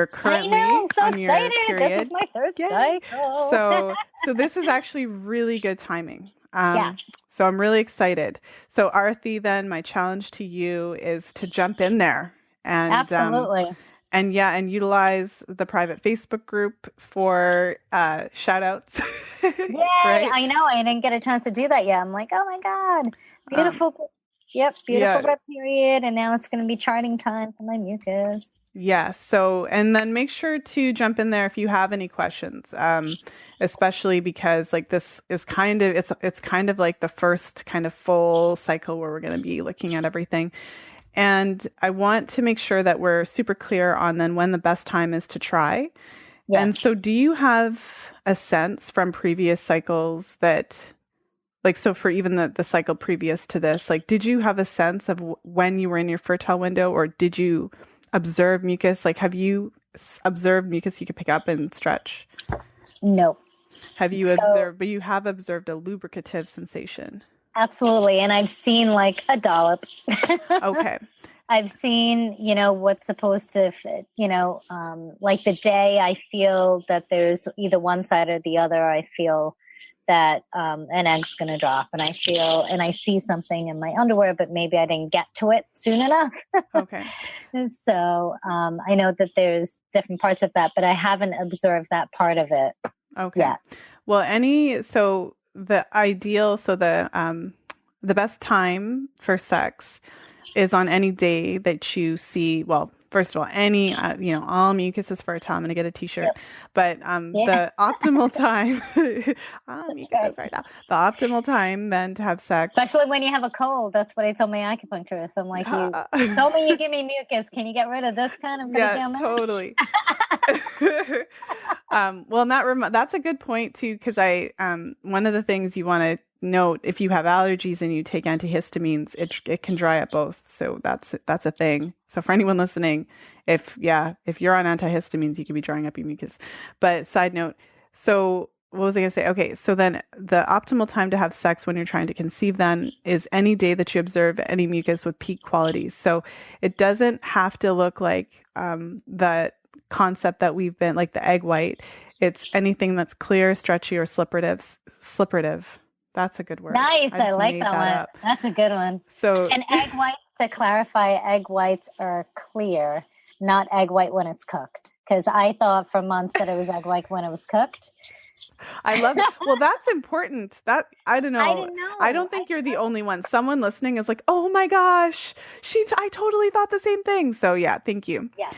currently on your period. This is my third cycle. So this is actually really good timing. Yes. So I'm really excited. So Arthi, then my challenge to you is to jump in there and absolutely. And utilize the private Facebook group for shout outs. Yay, right? I know. I didn't get a chance to do that yet. I'm like, oh my God, beautiful. Beautiful red period. And now it's going to be charting time for my mucus. Yeah. So, and then make sure to jump in there if you have any questions, especially because like this is kind of, it's kind of like the first kind of full cycle where we're going to be looking at everything. And I want to make sure that we're super clear on then when the best time is to try. Yes. And so do you have a sense from previous cycles that, like, so for even the cycle previous to this, like, did you have a sense of when you were in your fertile window, or did you observe mucus? Like, have you observed mucus you could pick up and stretch? No. Have you observed, but you have observed a lubricative sensation? Absolutely. And I've seen like a dollop. Okay. I've seen, what's supposed to, like the day I feel that there's either one side or the other, I feel that an egg's going to drop, and I see something in my underwear, but maybe I didn't get to it soon enough. Okay. So I know that there's different parts of that, but I haven't observed that part of it yet. Well, the best time for sex is on any day that you see, well, first of all, any, all mucus is fertile. I'm going to get a t-shirt, but the optimal time, all mucus is fertile. The optimal time then to have sex. Well, when you have a cold, that's what I told my acupuncturist. I'm like, you told me you give me mucus. Can you get rid of this kind of? Yeah, totally. Well, that's a good point too, because one of the things you want to note, if you have allergies and you take antihistamines, it can dry up both. So that's a thing. So for anyone listening, if you're on antihistamines, you could be drying up your mucus. But side note, so what was I going to say? Okay, so then the optimal time to have sex when you're trying to conceive then is any day that you observe any mucus with peak qualities. So it doesn't have to look like the concept that we've been, like the egg white. It's anything that's clear, stretchy, or slipperative. That's a good word. Nice. I like that one. Up. That's a good one. So, and egg whites, to clarify, egg whites are clear, not egg white when it's cooked. Because I thought for months that it was egg white when it was cooked. I love it. Well, that's important. That I don't know. I didn't know. I don't think you're the only one. Someone listening is like, oh my gosh, I totally thought the same thing. So yeah, thank you. Yeah,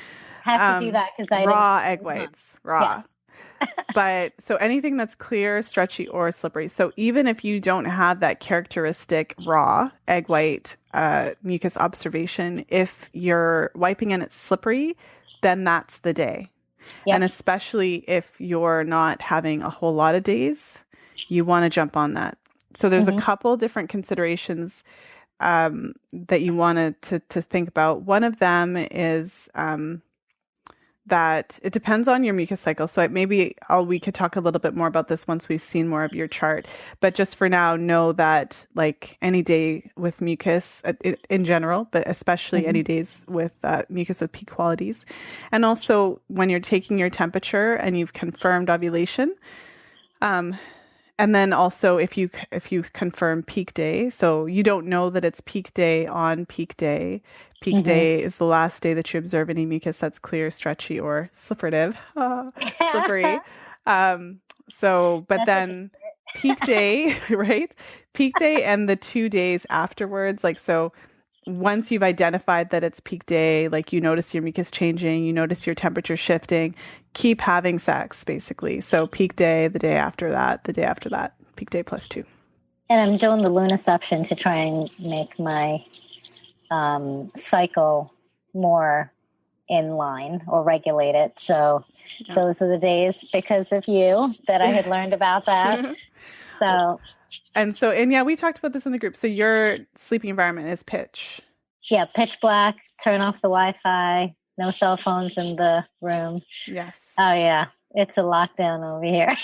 have to do that because I raw egg whites, raw. Yeah. But so anything that's clear, stretchy, or slippery. So even if you don't have that characteristic raw egg white mucus observation, if you're wiping and it's slippery, then that's the day. Yep. And especially if you're not having a whole lot of days, you want to jump on that. So there's a couple different considerations that you want to think about. One of them is that it depends on your mucus cycle. So we could talk a little bit more about this once we've seen more of your chart. But just for now, know that like any day with mucus in general, but especially any days with mucus with peak qualities. And also when you're taking your temperature and you've confirmed ovulation, and then also if you confirm peak day, so you don't know that it's peak day on peak day. Peak day is the last day that you observe any mucus that's clear, stretchy, or slipperative. Slippery. But then peak day, right? Peak day and the 2 days afterwards, like, so once you've identified that it's peak day, like you notice your mucus changing, you notice your temperature shifting, keep having sex, basically. So peak day, the day after that, peak day +2. And I'm doing the lunaception to try and make my cycle more in line or regulate it. So those are the days because of you that I had learned about that. So, and yeah, we talked about this in the group. So your sleeping environment is pitch. Yeah, pitch black, turn off the Wi-Fi, no cell phones in the room. Yes. Oh yeah, it's a lockdown over here.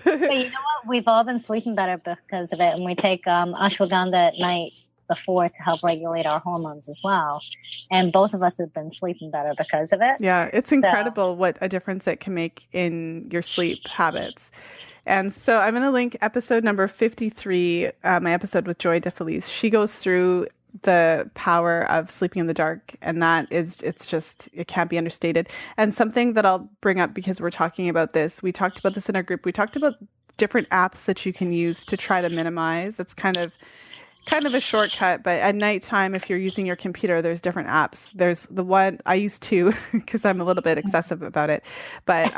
But you know what? We've all been sleeping better because of it, and we take ashwagandha at night before to help regulate our hormones as well. And both of us have been sleeping better because of it. Yeah, it's incredible what a difference it can make in your sleep habits. And so I'm going to link episode number 53, my episode with Joy DeFelice. She goes through the power of sleeping in the dark, and it can't be understated. And something that I'll bring up because we're talking about this, we talked about this in our group. We talked about different apps that you can use to try to minimize. It's kind of a shortcut, but at nighttime, if you're using your computer, there's different apps. There's the one I use two because I'm a little bit excessive about it, but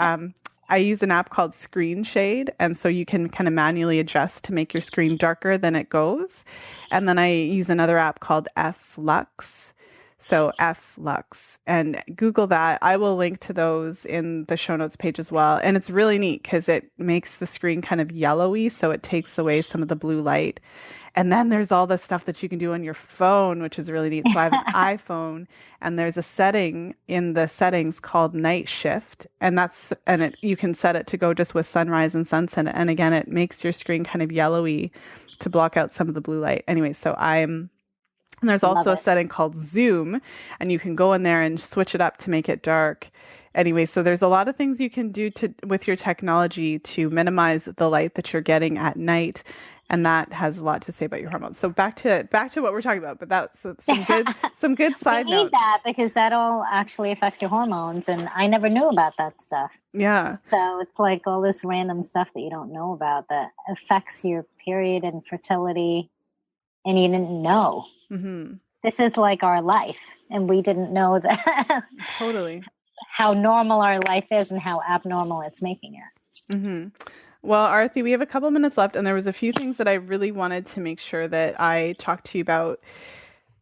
I use an app called Screen Shade, and so you can kind of manually adjust to make your screen darker than it goes. And then I use another app called F-Lux. So F-Lux, and Google that. I will link to those in the show notes page as well. And it's really neat because it makes the screen kind of yellowy, so it takes away some of the blue light. And then there's all the stuff that you can do on your phone, which is really neat. So I have an iPhone, and there's a setting in the settings called night shift. And you can set it to go just with sunrise and sunset. And again, it makes your screen kind of yellowy to block out some of the blue light. Anyway, and there's also a setting called Zoom, and you can go in there and switch it up to make it dark. Anyway, so there's a lot of things you can do with your technology to minimize the light that you're getting at night. And that has a lot to say about your hormones. So back to what we're talking about, but that's some good side notes. We need that because that all actually affects your hormones, and I never knew about that stuff. Yeah. So it's like all this random stuff that you don't know about that affects your period and fertility, and you didn't know. Mm-hmm. This is like our life, and we didn't know that. Totally. How normal our life is and how abnormal it's making it. Mm-hmm. Well, Arthi, we have a couple minutes left, and there was a few things that I really wanted to make sure that I talked to you about.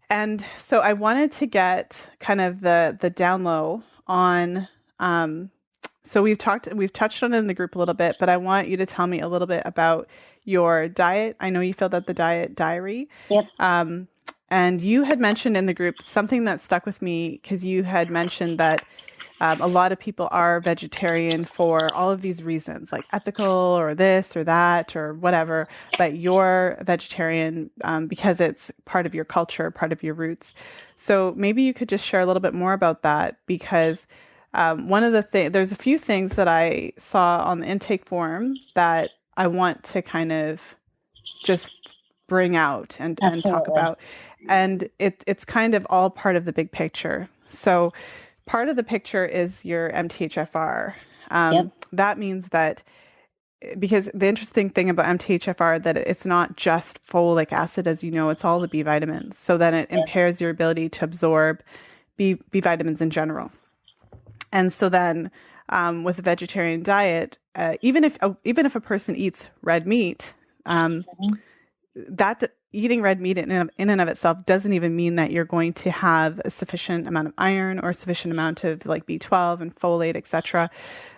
And so I wanted to get kind of the down low on, so we've touched on it in the group a little bit, but I want you to tell me a little bit about your diet. I know you filled out the diet diary. Yep. And you had mentioned in the group something that stuck with me because you had mentioned that a lot of people are vegetarian for all of these reasons, like ethical or this or that or whatever, but you're vegetarian because it's part of your culture, part of your roots. So maybe you could just share a little bit more about that because there's a few things that I saw on the intake form that I want to kind of just bring out and talk about. And it's kind of all part of the big picture. So part of the picture is your MTHFR. That means that, because the interesting thing about MTHFR, that it's not just folic acid, as you know, it's all the B vitamins. So then it impairs your ability to absorb B vitamins in general. And so then with a vegetarian diet, even if a person eats red meat, that eating red meat in and of itself doesn't even mean that you're going to have a sufficient amount of iron or a sufficient amount of like B12 and folate, etc.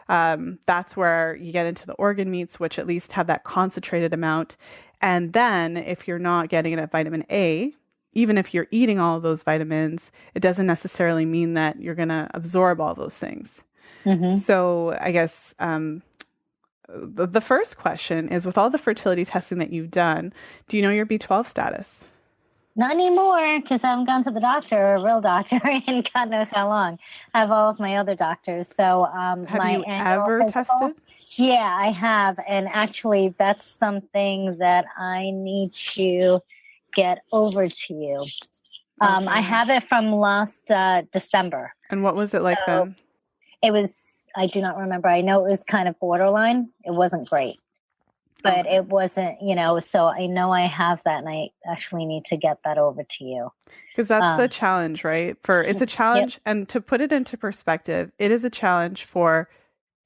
That's where you get into the organ meats, which at least have that concentrated amount. And then if you're not getting enough vitamin A, even if you're eating all of those vitamins, it doesn't necessarily mean that you're going to absorb all those things. Mm-hmm. So I guess the first question is, with all the fertility testing that you've done, do you know your B12 status? Not anymore, because I haven't gone to the doctor, a real doctor, in God knows how long. I have all of my other doctors. So have you ever tested? Yeah, I have. And actually, that's something that I need to get over to you. Okay. I have it from last December. And what was it like then? It was, I do not remember. I know it was kind of borderline. It wasn't great. But it wasn't, so I know I have that, and I actually need to get that over to you. Because that's a challenge, right? It's a challenge, and to put it into perspective, it is a challenge for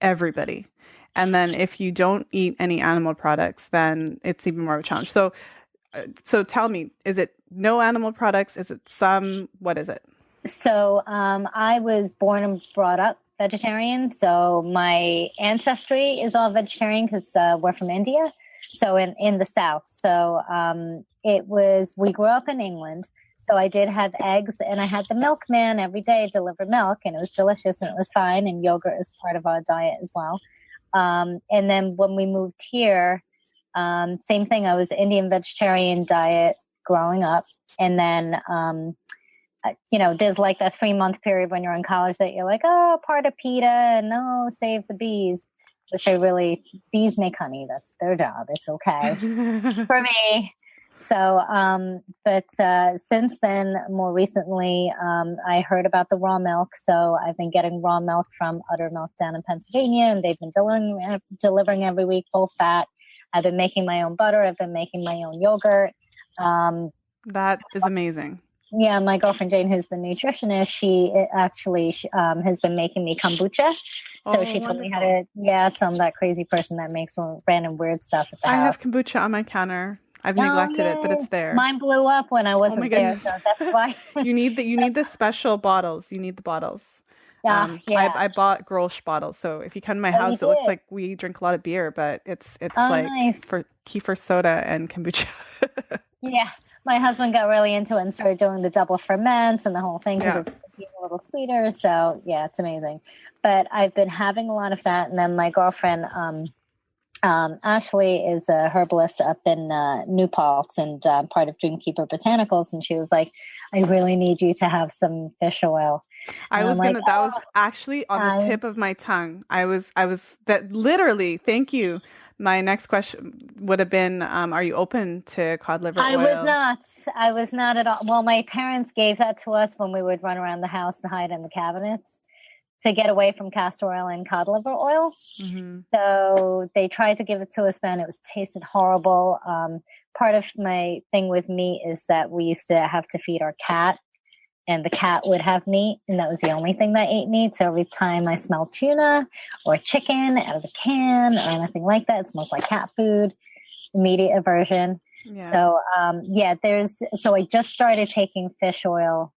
everybody. And then if you don't eat any animal products, then it's even more of a challenge. So tell me, is it no animal products? Is it some? What is it? So I was born and brought up vegetarian. So my ancestry is all vegetarian because we're from India. So in the South. So we grew up in England. So I did have eggs and I had the milkman every day deliver milk and it was delicious and it was fine. And yogurt is part of our diet as well. And then when we moved here, same thing. I was Indian vegetarian diet growing up. And then, there's like that 3-month period when you're in college that you're like, oh, part of PETA and no, save the bees, which bees make honey. That's their job. It's okay for me. So, but since then, more recently, I heard about the raw milk. So I've been getting raw milk from Udder Milk down in Pennsylvania, and they've been delivering every week full fat. I've been making my own butter. I've been making my own yogurt. That is amazing. Yeah, my girlfriend Jane, who's the nutritionist, she has been making me kombucha. So she told me how to, some that crazy person that makes random weird stuff at the house. I have kombucha on my counter. I've neglected it, but it's there. Mine blew up when I wasn't there, so that's why. You need the special bottles. You need the bottles. Yeah. I bought Grolsch bottles, so if you come to my house, it looks like we drink a lot of beer, but it's nice. For kefir soda and kombucha. Yeah. My husband got really into it and started doing the double ferments and the whole thing because it's a little sweeter. So yeah, it's amazing. But I've been having a lot of that. And then my girlfriend, Ashley, is a herbalist up in New Paltz and part of Dreamkeeper Botanicals. And she was like, I really need you to have some fish oil. And that was actually on the tip of my tongue. I was that literally, thank you. My next question would have been, are you open to cod liver oil? I was not at all. Well, my parents gave that to us when we would run around the house and hide in the cabinets to get away from castor oil and cod liver oil. Mm-hmm. So they tried to give it to us then. It tasted horrible. Part of my thing with meat is that we used to have to feed our cat. And the cat would have meat, and that was the only thing that ate meat. So every time I smelled tuna or chicken out of a can or anything like that, it smells like cat food, immediate aversion. Yeah. So, so I just started taking fish oil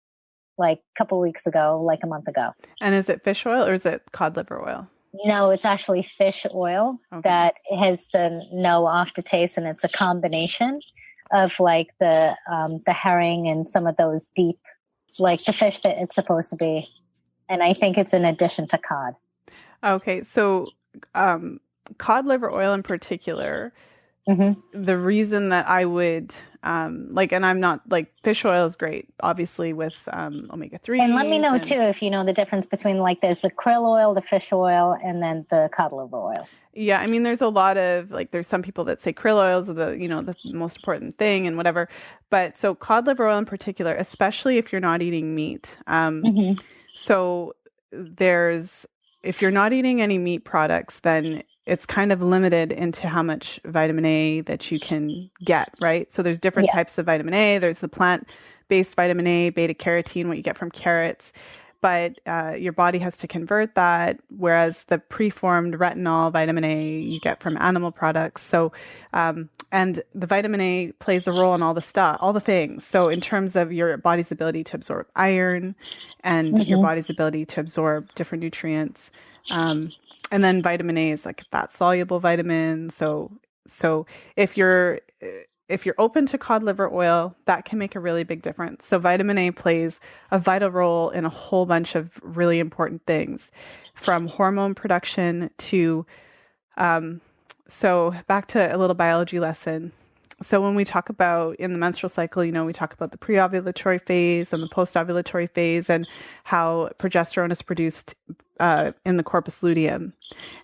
like a couple of weeks ago, like a month ago. And is it fish oil or is it cod liver oil? No, it's actually fish oil that has the no aftertaste, and it's a combination of like the herring and some of those deep, like the fish that it's supposed to be. And I think it's in addition to cod. Okay. So, cod liver oil in particular, the reason that I would, and I'm not fish oil is great, obviously with, omega-3. And let me know too, if you know the difference between there's the krill oil, the fish oil, and then the cod liver oil. Yeah, I mean, there's a lot of there's some people that say krill oils are the most important thing and whatever. But so cod liver oil in particular, especially if you're not eating meat. So if you're not eating any meat products, then it's kind of limited into how much vitamin A that you can get, right? So there's different types of vitamin A. There's the plant-based vitamin A, beta carotene, what you get from carrots. But your body has to convert that, whereas the preformed retinol, vitamin A, you get from animal products. So, and the vitamin A plays a role in all the things. So in terms of your body's ability to absorb iron and your body's ability to absorb different nutrients. And then vitamin A is like a fat-soluble vitamin. So if you're open to cod liver oil, that can make a really big difference. So vitamin A plays a vital role in a whole bunch of really important things, from hormone production to, so back to a little biology lesson. So when we talk about in the menstrual cycle, we talk about the pre-ovulatory phase and the post-ovulatory phase and how progesterone is produced in the corpus luteum.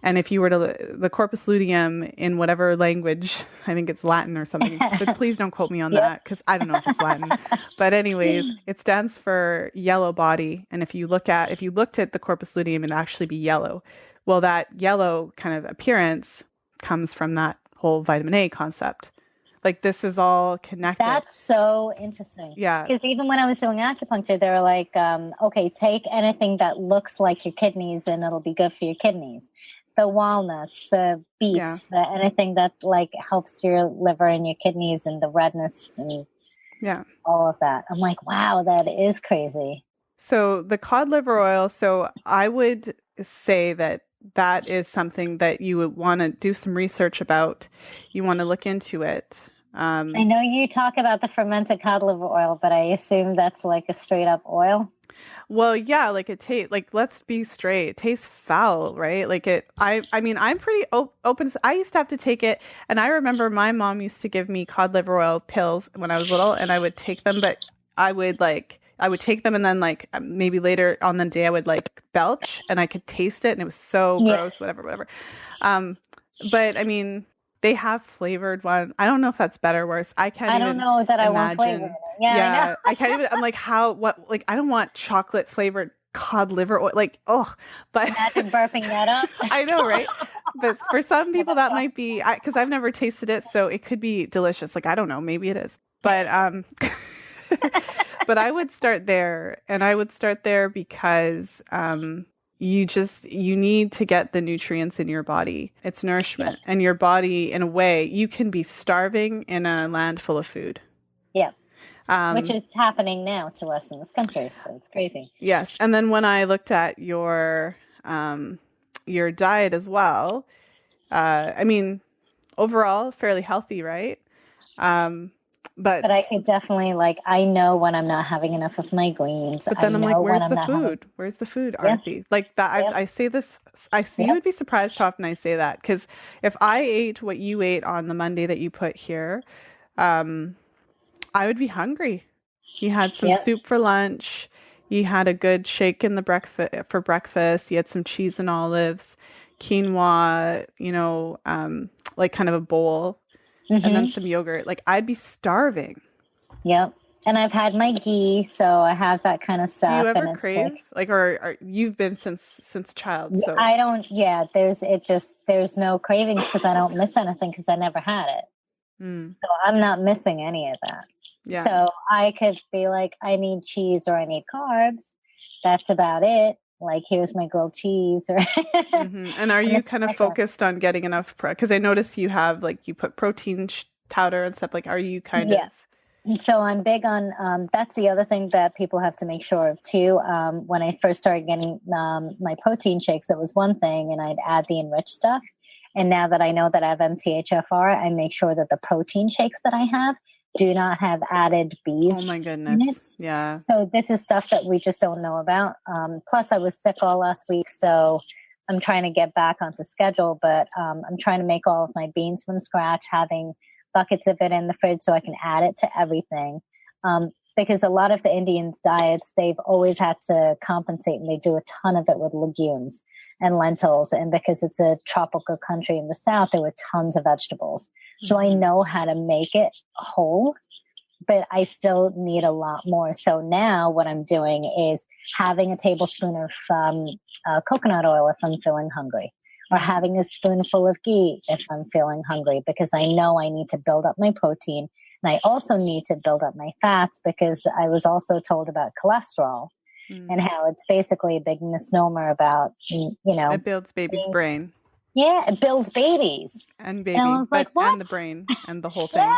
And if you were the corpus luteum in whatever language, I think it's Latin or something, but please don't quote me on that because I don't know if it's Latin. But anyways, it stands for yellow body. And if you looked at the corpus luteum, it'd actually be yellow. Well, that yellow kind of appearance comes from that whole vitamin A concept. This is all connected. That's so interesting. Yeah. Because even when I was doing acupuncture, they were like, take anything that looks like your kidneys and it'll be good for your kidneys. The walnuts, the beets, anything that helps your liver and your kidneys and the redness and all of that. I'm like, wow, that is crazy. So the cod liver oil, so I would say that that is something that you would want to do some research about. You want to look into it. I know you talk about the fermented cod liver oil, but I assume that's like a straight up oil. Well, yeah, like it tastes like, let's be straight, it tastes foul, right? Like I mean, I'm pretty open. I used to have to take it, and I remember my mom used to give me cod liver oil pills when I was little, and I would take them, but I would take them, and then like maybe later on the day I would like belch, and I could taste it, and it was so gross, whatever. But I mean, they have flavored one. I don't know if that's better or worse. I don't know that I want flavor in it. Yeah, I know. I can't even. I'm like, like, I don't want chocolate flavored cod liver oil. Like, oh, but imagine burping that up. I know, right? But for some people, that might be because I've never tasted it, so it could be delicious. Like, I don't know, maybe it is. But but I would start there, and I would start there because you need to get the nutrients in your body. It's nourishment. And your body, in a way, you can be starving in a land full of food. Yeah. Which is happening now to us in this country. So it's crazy. Yes. And then when I looked at your diet as well, I mean, overall, fairly healthy, right? But I could definitely, like, I know when I'm not having enough of my greens. But then I'm like, where's the food? Where's the food, Aarti? Like that, I say this, you would be surprised how often I say that. Because if I ate what you ate on the Monday that you put here, I would be hungry. You had some soup for lunch. You had a good shake in the for breakfast. You had some cheese and olives, quinoa, like kind of a bowl. And then some yogurt. Like, I'd be starving. Yep. And I've had my ghee, so I have that kind of stuff. Do you ever crave? Or you've been since child? So I don't. Yeah. There's no cravings because I don't miss anything because I never had it. So I'm not missing any of that. Yeah. So I could be like, I need cheese or I need carbs. That's about it. Like, here's my grilled cheese. And are you kind of focused on getting enough? Because I notice you have, like, you put protein powder and stuff. Like, are you kind of? So I'm big on, that's the other thing that people have to make sure of too. When I first started getting my protein shakes, it was one thing, and I'd add the enriched stuff. And now that I know that I have MTHFR, I make sure that the protein shakes that I have do not have added bees. Oh my goodness. Yeah. So this is stuff that we just don't know about. Plus I was sick all last week, so I'm trying to get back onto schedule, but I'm trying to make all of my beans from scratch, having buckets of it in the fridge so I can add it to everything. Because a lot of the Indians' diets, they've always had to compensate, and they do a ton of it with legumes and lentils. And because it's a tropical country in the South, there were tons of vegetables. So I know how to make it whole, but I still need a lot more. So now what I'm doing is having a tablespoon of coconut oil if I'm feeling hungry, or having a spoonful of ghee if I'm feeling hungry, because I know I need to build up my protein. And I also need to build up my fats, because I was also told about cholesterol and how it's basically a big misnomer about, it builds baby's brain. Yeah, it builds babies. And baby, and the brain and the whole thing.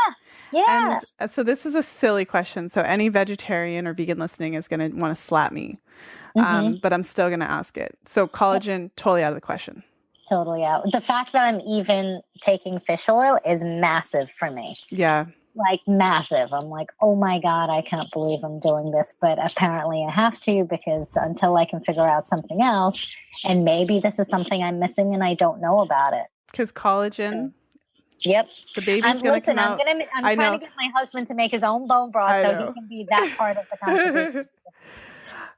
Yeah. And so this is a silly question. So any vegetarian or vegan listening is going to want to slap me. But I'm still going to ask it. So collagen, totally out of the question. Totally out. The fact that I'm even taking fish oil is massive for me. Yeah. Like, massive. I'm like, oh my God, I can't believe I'm doing this. But apparently I have to, because until I can figure out something else, and maybe this is something I'm missing and I don't know about it. Because collagen. Yep. The baby's going to come out. I'm trying to get my husband to make his own bone broth so he can be that part of the conversation.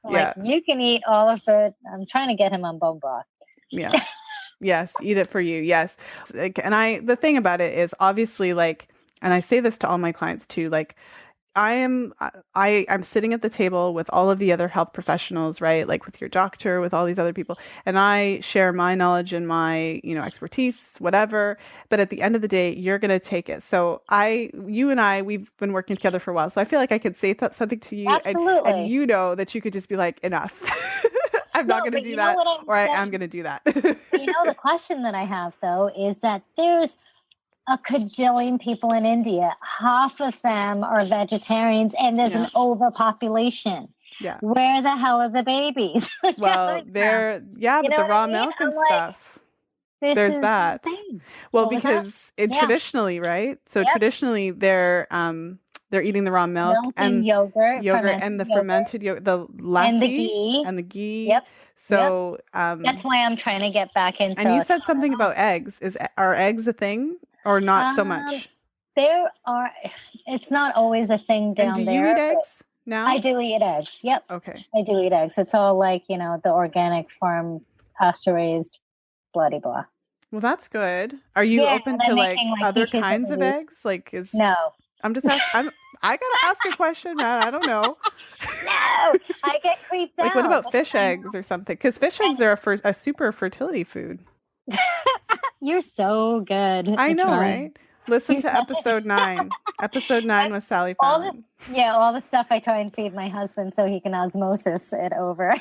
Like, you can eat all of it. I'm trying to get him on bone broth. Yeah. Yes. Eat it for you. Yes. And the thing about it is, obviously, like, and I say this to all my clients too, like, I'm sitting at the table with all of the other health professionals, right? Like with your doctor, with all these other people, and I share my knowledge and my, expertise, whatever. But at the end of the day, you're going to take it. So you and I, we've been working together for a while. So I feel like I could say something to you, Absolutely. and you know that you could just be like, enough. I'm not going to do that, or I am going to do that. The question that I have though is that there's a cajillion people in India. Half of them are vegetarians, and there's an overpopulation. Yeah. Where the hell are the babies? Well, with the raw milk and stuff. There's that. Insane. Well, because traditionally, right? So traditionally they're eating the raw milk and yogurt and the fermented yogurt, the lassi and the ghee. Yep. So that's why I'm trying to get back into. And you said something about eggs. Are eggs a thing or not so much? It's not always a thing down there. And do you eat eggs now? I do eat eggs. Yep. Okay. I do eat eggs. It's all like, the organic farm, pasture raised, bloody blah. Well, that's good. Are you open to like other kinds of eggs? Like No. I'm just asking. I gotta ask a question, man. I don't know. No, I get creeped out. Like, what about fish eggs or something? Because fish eggs are a super fertility food. You're so good. I know, right? Listen to episode 9. Episode 9 with Sally Fallon. All the stuff I try and feed my husband so he can osmosis it over.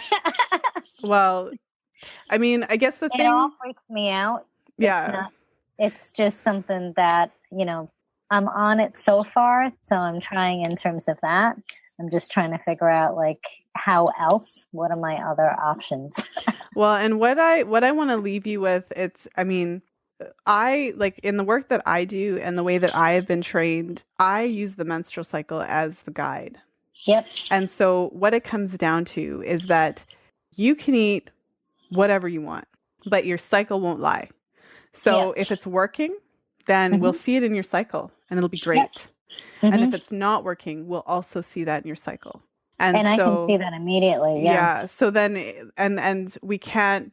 Well, I mean, I guess the thing... It all freaks me out. Yeah. It's just something that, I'm on it so far. So I'm trying in terms of that. I'm just trying to figure out, like, how else? What are my other options? Well, and what I want to leave you with, I like in the work that I do and the way that I have been trained, I use the menstrual cycle as the guide. Yep. And so what it comes down to is that you can eat whatever you want, but your cycle won't lie. So if it's working, then we'll see it in your cycle and it'll be great. Yep. And if it's not working, we'll also see that in your cycle. And I can see that immediately. Yeah. So then, and we can't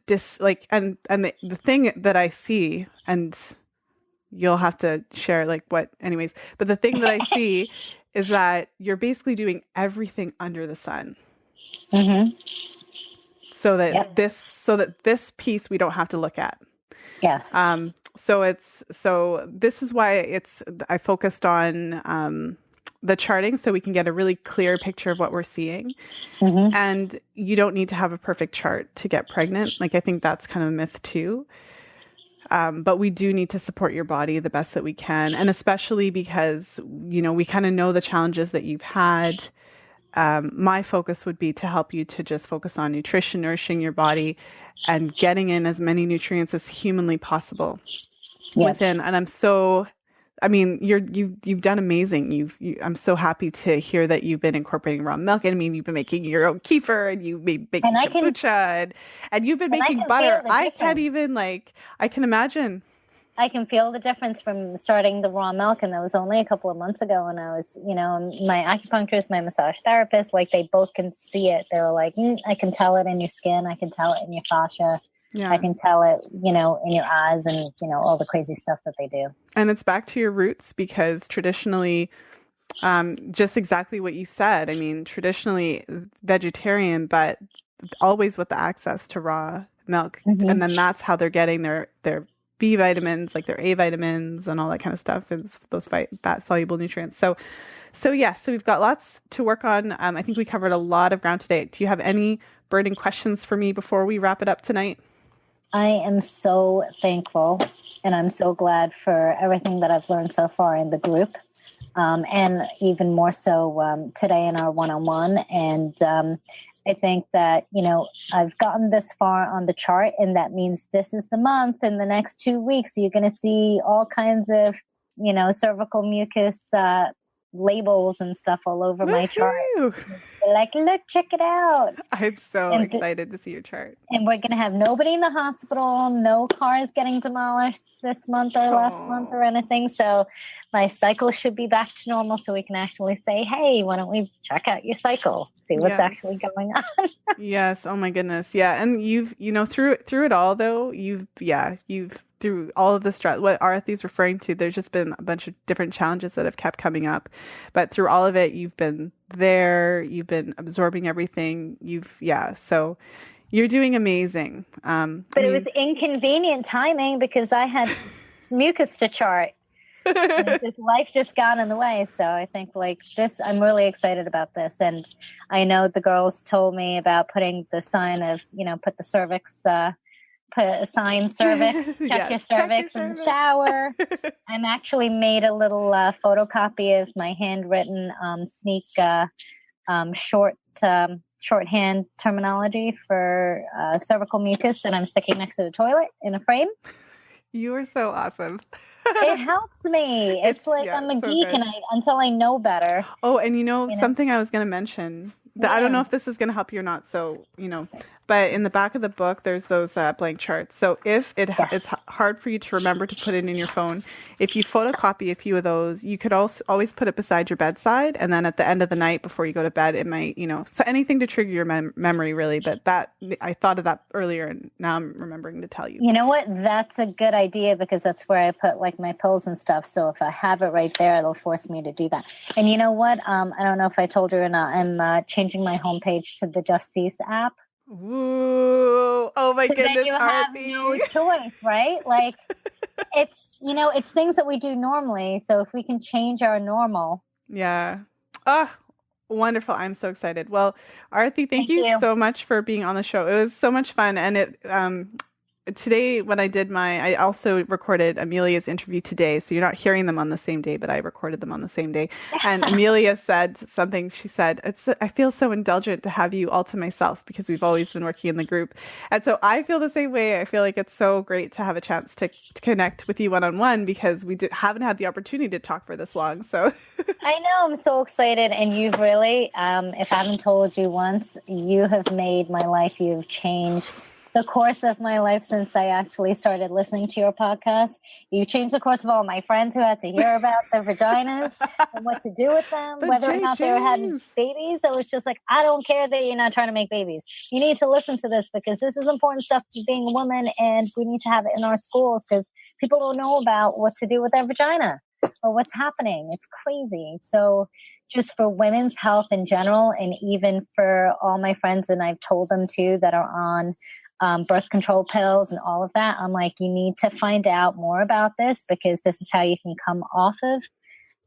and the thing that I see, and you'll have to share anyways, but the thing that I see is that you're basically doing everything under the sun. Mm-hmm. So that this piece we don't have to look at. Yes. So this is why I focused on, the charting so we can get a really clear picture of what we're seeing. Mm-hmm. And you don't need to have a perfect chart to get pregnant. Like, I think that's kind of a myth too. But we do need to support your body the best that we can. And especially because, we kind of know the challenges that you've had. My focus would be to help you to just focus on nutrition, nourishing your body and getting in as many nutrients as humanly possible within. And you've done amazing. I'm so happy to hear that you've been incorporating raw milk. I mean, you've been making your own kefir and you've been making kombucha and you've been making butter. I can't even I can imagine. I can feel the difference from starting the raw milk. And that was only a couple of months ago. And I was, my acupuncturist, my massage therapist, they both can see it. They were like, I can tell it in your skin. I can tell it in your fascia. Yeah. I can tell it, in your eyes and, all the crazy stuff that they do. And it's back to your roots because traditionally, just exactly what you said. I mean, traditionally vegetarian, but always with the access to raw milk. Mm-hmm. And then that's how they're getting their B vitamins, like their A vitamins and all that kind of stuff, is those fat soluble nutrients. So we've got lots to work on. I think we covered a lot of ground today. Do you have any burning questions for me before we wrap it up tonight? I am so thankful and I'm so glad for everything that I've learned so far in the group. And even more so today in our one-on-one. And I think that, I've gotten this far on the chart, and that means this is the month. In the next 2 weeks, you're going to see all kinds of, cervical mucus labels and stuff all over my chart. Like, look, check it out. I'm so excited to see your chart. And we're going to have nobody in the hospital, no cars getting demolished this month or last month or anything. So my cycle should be back to normal, so we can actually say, hey, why don't we check out your cycle, see what's actually going on. Yes. Oh my goodness. Yeah. And you've, through it all though, you've through all of the stress, what Arathi's referring to, there's just been a bunch of different challenges that have kept coming up. But through all of it, you've been there, you've been absorbing everything. So you're doing amazing. But it was inconvenient timing because I had mucus to chart. Life just got in the way. So I think I'm really excited about this. And I know the girls told me about putting the sign of, put the cervix, put a sign cervix, check your cervix in the shower. I'm actually made a little photocopy of my handwritten sneak short shorthand terminology for cervical mucus that I'm sticking next to the toilet in a frame. You are so awesome. It helps me. It's like I'm a geek and until I know better. Oh, and something I was going to mention. I don't know if this is going to help you or not. So, but in the back of the book, there's those blank charts. So if it's hard for you to remember to put it in your phone, if you photocopy a few of those, you could also always put it beside your bedside. And then at the end of the night before you go to bed, it might, so anything to trigger your memory really. But I thought of that earlier and now I'm remembering to tell you. You know what? That's a good idea because that's where I put like my pills and stuff. So if I have it right there, it'll force me to do that. And you know what? I don't know if I told you or not. I'm changing my homepage to the Justice app. Ooh, oh my goodness, then you have no choice, right? Like it's things that we do normally. So if we can change our normal. Yeah. Oh, wonderful. I'm so excited. Well, Arthi, thank you so much for being on the show. It was so much fun. And today when I also recorded Amelia's interview today. So you're not hearing them on the same day, but I recorded them on the same day. And Amelia said something. She said, I feel so indulgent to have you all to myself because we've always been working in the group. And so I feel the same way. I feel like it's so great to have a chance to connect with you one-on-one because we haven't had the opportunity to talk for this long. So I know, I'm so excited. And you've really, if I haven't told you once, you have made my life. You've changed the course of my life since I actually started listening to your podcast. You changed the course of all my friends who had to hear about their vaginas and what to do with them, whether or not they were having babies. It was just like, I don't care that you're not trying to make babies. You need to listen to this because this is important stuff to being a woman and we need to have it in our schools because people don't know about what to do with their vagina or what's happening. It's crazy. So just for women's health in general and even for all my friends, and I've told them too that are on birth control pills and all of that. I'm like, you need to find out more about this because this is how you can come off of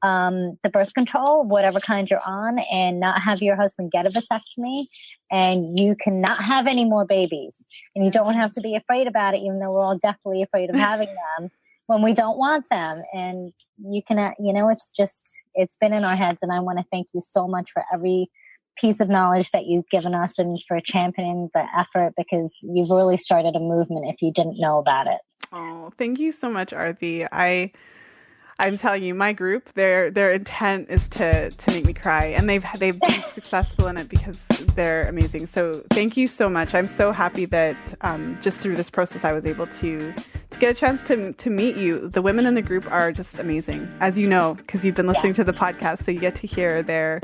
the birth control, whatever kind you're on, and not have your husband get a vasectomy. And you cannot have any more babies. And you don't have to be afraid about it, even though we're all definitely afraid of having them when we don't want them. And you can, it's been in our heads. And I want to thank you so much for every piece of knowledge that you've given us and for championing the effort because you've really started a movement if you didn't know about it. Oh, thank you so much, Arthi. I'm telling you, my group, their intent is to make me cry, and they've been successful in it because they're amazing. So thank you so much. I'm so happy that just through this process, I was able to get a chance to meet you. The women in the group are just amazing, as you know, because you've been listening to the podcast, so you get to hear their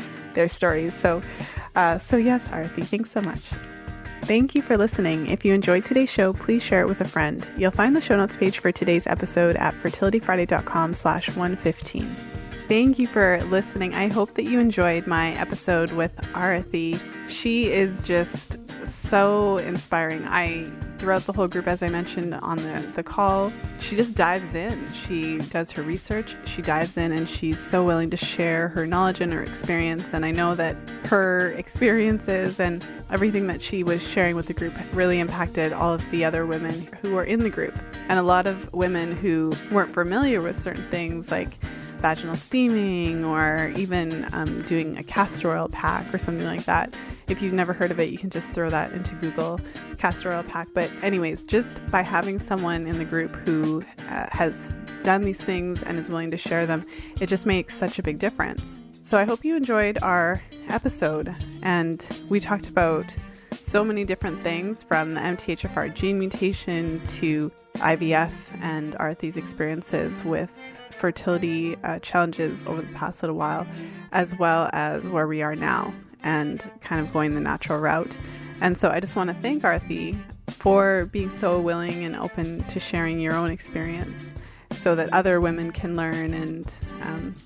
stories. So yes, Arthi, thanks so much. Thank you for listening. If you enjoyed today's show, please share it with a friend. You'll find the show notes page for today's episode at fertilityfriday.com/115. Thank you for listening. I hope that you enjoyed my episode with Arthi. She is just so inspiring. Throughout the whole group, as I mentioned on the call, she just dives in. She does her research, she dives in, and she's so willing to share her knowledge and her experience. And I know that her experiences and everything that she was sharing with the group really impacted all of the other women who were in the group. And a lot of women who weren't familiar with certain things like vaginal steaming or even doing a castor oil pack or something like that. If you've never heard of it, you can just throw that into Google, castor oil pack. But anyways, just by having someone in the group who has done these things and is willing to share them, it just makes such a big difference. So I hope you enjoyed our episode, and we talked about so many different things from the MTHFR gene mutation to IVF and Arthi's experiences with fertility challenges over the past little while, as well as where we are now and kind of going the natural route. And so I just want to thank Arthi for being so willing and open to sharing your own experience so that other women can learn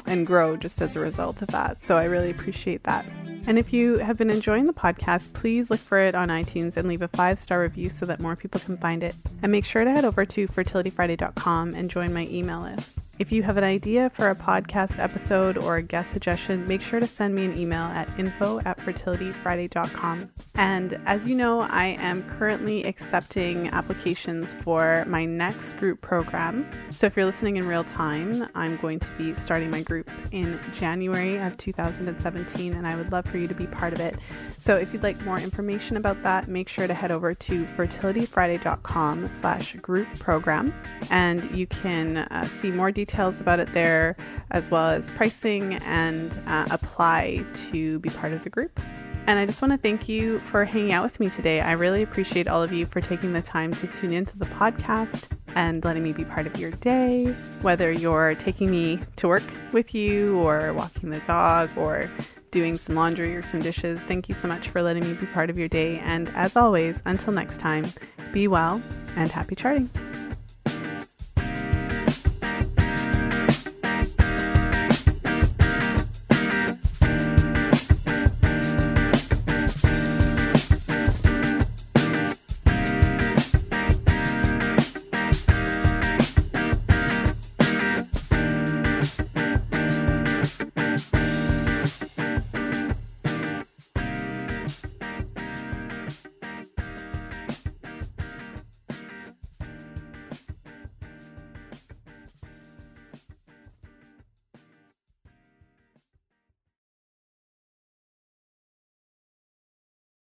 and grow just as a result of that. So I really appreciate that. And if you have been enjoying the podcast, please look for it on iTunes and leave a 5-star review so that more people can find it. And make sure to head over to fertilityfriday.com and join my email list. If you have an idea for a podcast episode or a guest suggestion, make sure to send me an email at info@fertilityfriday.com. And as you know, I am currently accepting applications for my next group program. So if you're listening in real time, I'm going to be starting my group in January of 2017, and I would love for you to be part of it. So if you'd like more information about that, make sure to head over to fertilityfriday.com/group program, and you can see more details about it there, as well as pricing, and apply to be part of the group. And I just want to thank you for hanging out with me today. I really appreciate all of you for taking the time to tune into the podcast and letting me be part of your day, whether you're taking me to work with you or walking the dog or doing some laundry or some dishes. Thank you so much for letting me be part of your day. And as always, until next time, be well and happy charting.